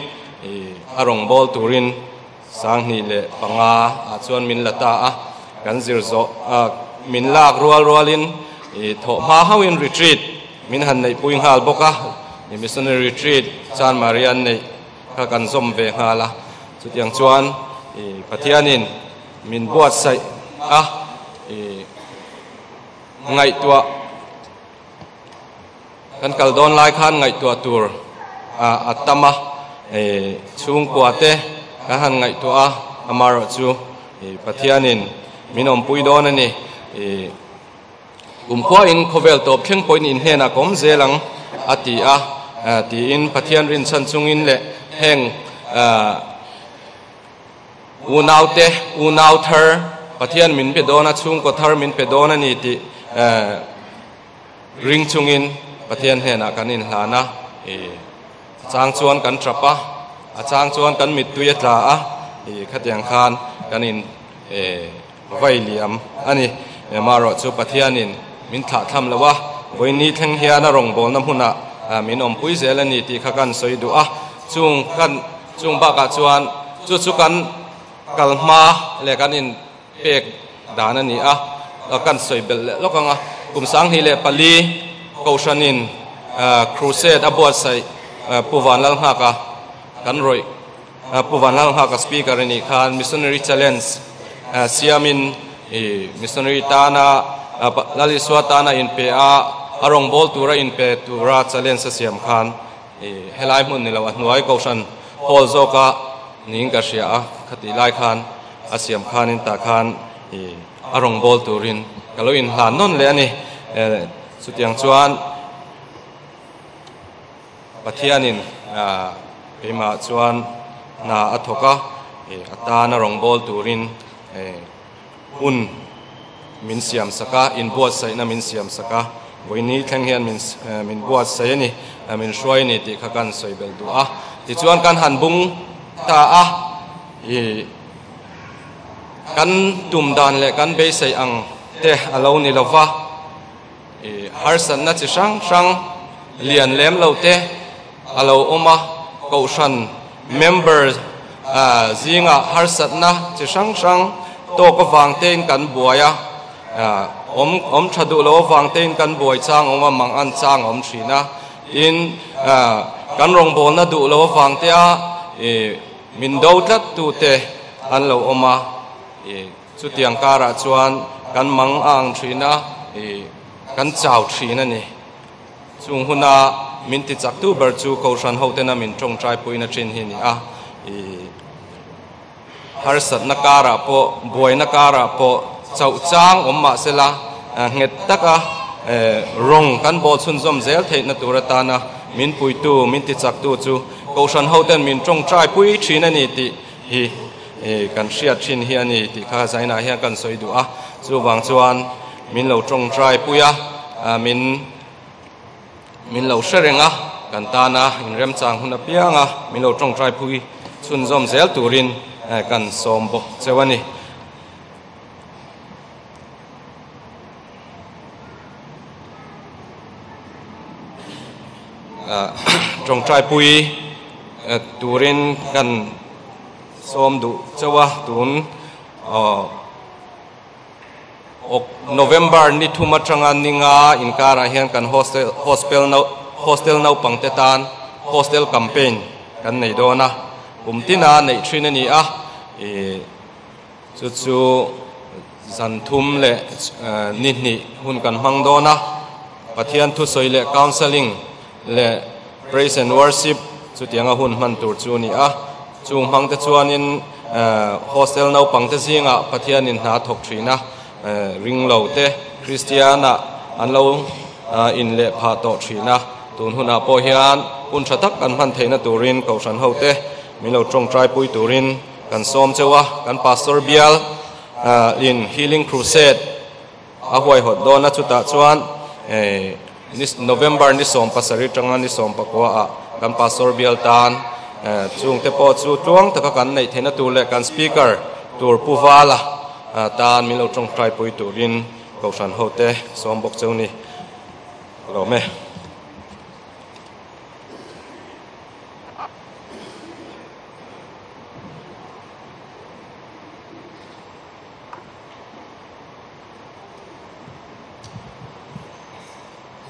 arong bol turin sang ni le panga a chuan min lata a kan zir zo min lak rualin tho ma hawin retreat min han nei puing hal boka missionary retreat chan marian nei ka kan zom ve hala chutiang chuan pathianin min buat sai a ngai tua kan kal don lai khan ngai tua tur atama chung kwate ka han ngai tua amaro chu pathianin minom pui don ani kwa in khovel top theng point in hena kom zelang ati a ti in pathian rin chan chungin le heng unau thar pathian min pe dona chung ko thar min pe dona ni ti ring chungin pathian hena kanin hlana chang chuan kan trapa chang chuan kan mit tuya tla a khatiang khan kanin vailiam ani maro chu pathianin min tha tham lawa voini theng hiana rong bol nam huna min om pui zel ani ti khakan soidu a chung ba ka chuan chu kan kalma le kanin pek dan ani a kan soibel lokanga kumsang hi le pali kaushanin crusade abot sai puwan lal ha ka kan roi puwan lal ha ka speaker ani khan missionary challenge siamin missionary tana laliswa tana in pe a arong bol tura in pe tura challenge siam khan helai mun ni lawa nuai kaushan hol zoka ning ka sia khati lai khan asiam khan in ta khan arong bol turin kaloin han non le ani sutiang chuan pathianin pema chuan na athoka atana rong bol turin un min siam saka in buat sai na min siam saka voini theng hian min buat sai ni min shroi ni ti khakan soibel du a ti chuan kan han bung ta a kan tum dan le kan be sai ang te alo ni lova har san na chi sang lian lem lo te alo oma kaushan members zinga har sat na chi sang to ko wang ten kan buaya om thadu lo wang ten kan buai chang oma mang an chang om thina in kan rong bol na du lo wang te a min do tlat tu te an lo oma chu tiang kara chuan kan mang ang thina kan chau thina ni chung huna min ti chak tu ber chu kaushan hote na min tong trai puina thin hi ni a har sat na kara po boy na kara po chau chang omma sela nget taka rong kan bo chun zom zel thei na turata na min pui tu min ti chak tu chu kaushan hoten min tong trai pui thina ni ti hi kan hriat thin hi ani ti kha zaina hian kan soi du a chu wang chuan min lo tong trai puya min lo sherenga kan ta na in rem chang huna pianga min lo tong trai pui chun zom zel turin kan som bok chewani tong trai pui turin kan som du chewa tun November ni thuma changan ninga in kara hian kan hostel no pangtetan hostel campaign kan nei dona kumtina nei thrin ani a chu zan thum le ni hun kan mang dona pathian thu soi le counseling le praise and worship chu tianga hun man tur chu ni a chung mang te chuanin hostel no pangte zinga pathian in na thok thina ring lo te Christiana an lo in le pha to thina tun huna po hian un thatak kan man theina turin kaushan hote min lo tong trai pui turin kan som chewa kan pastor bial in healing crusade a hoi hot do na chuta chuan this November ni som pasari tanga ni som pakwa a kan pastor bial tan chung te po chu tuang taka kan nei theina tu le kan speaker tur puwala tan min lo tong trai pui turin kaushan hote som bok cheu ni lo me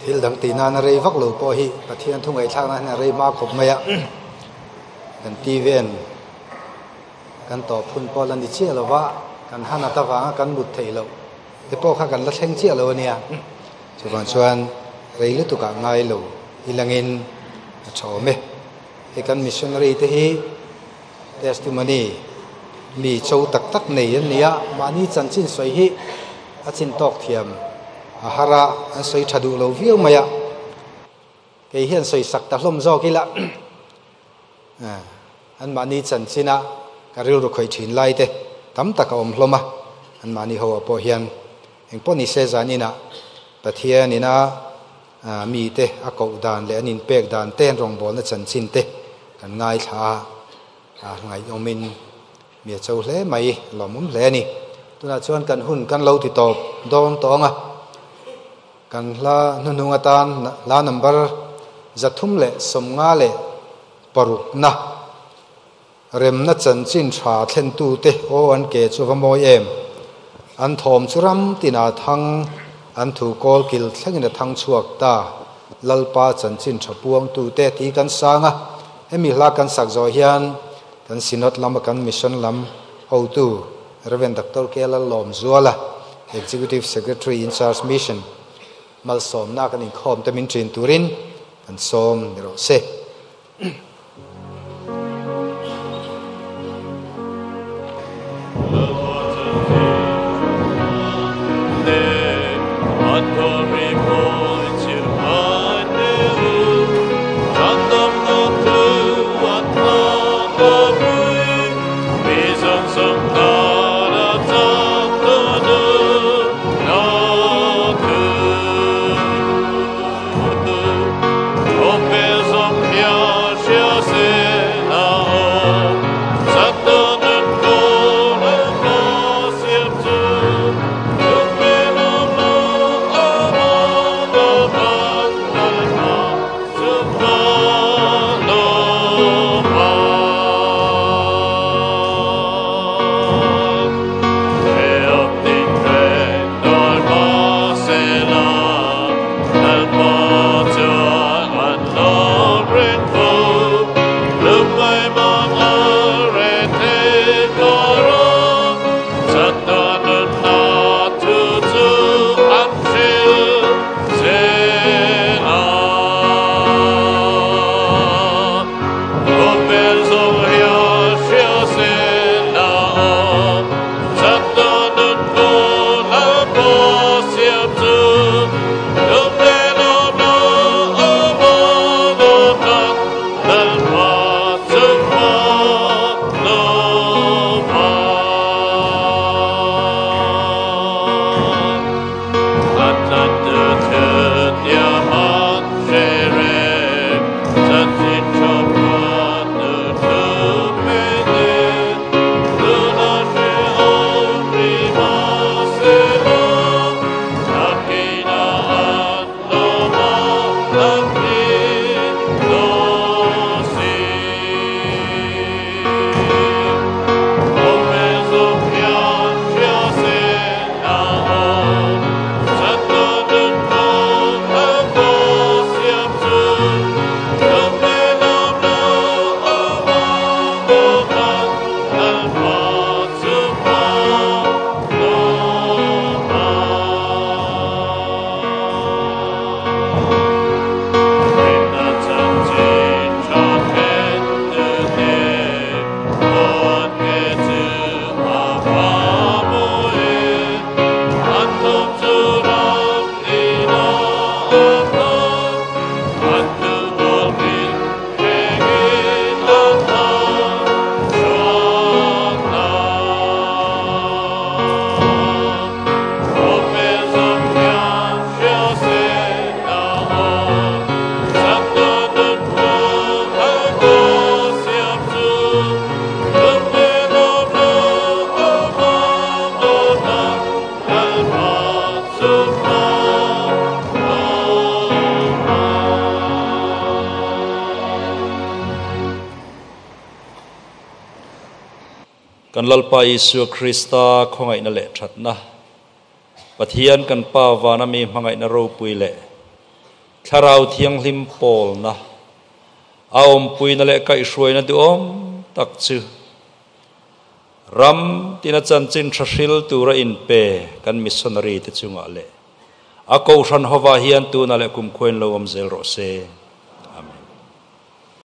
thil dang ti na rei vak lo po hi pathian thungai thang na rei ma khop maya kan ti ven kan to phun po lan di che lo wa kan hana ta wa kan but thei lo te po kha kan la thleng che lo nia chuan chuan rei lu tu ka ngai lo hilangin tho me he kan missionary te hi testimony mi chou tak tak nei an nia mani chan chin soi hi a chin tok thiam ahara an soi thadu lo viu maya ke hian soi sak ta hlom zo kila an mani chan china karil ro khoi thin lai te tam taka om hloma an mani ho po hian eng poni se zanina pathianina mi te a ko dan le anin pek dan ten rong bol na chan chin te kan ngai tha ngai omin mi chau hle mai lomum hle ni tuna chuan kan hun kan lo ti top dom tonga kan la nununga tan la number zathum le somnga le paruk na rem na chan chin tha thlen tu te o an ke chu va moi em an thom churam tina thang an thu kol kil thlengin a thang chuak ta lalpa chan chin thapuang tu te ti kan sanga emi hla kan sak zo hian kan sinot lam kan mission lam ho tu Reverend Dr. Kela Lom Zuala Executive Secretary in charge mission mal som na kan in khom tamin trin turin kan som ro se kan lalpa Isu Krista khongai na le that na pathian kan pa wana mi mangai na ro pui le tharau thiang hlim pol na aom pui na le kai shroi na du om tak chu ram tina chan chin thashil tura in pe kan missionary te chunga le a ko ran hova hian tu na le kum khoin lo om zel ro se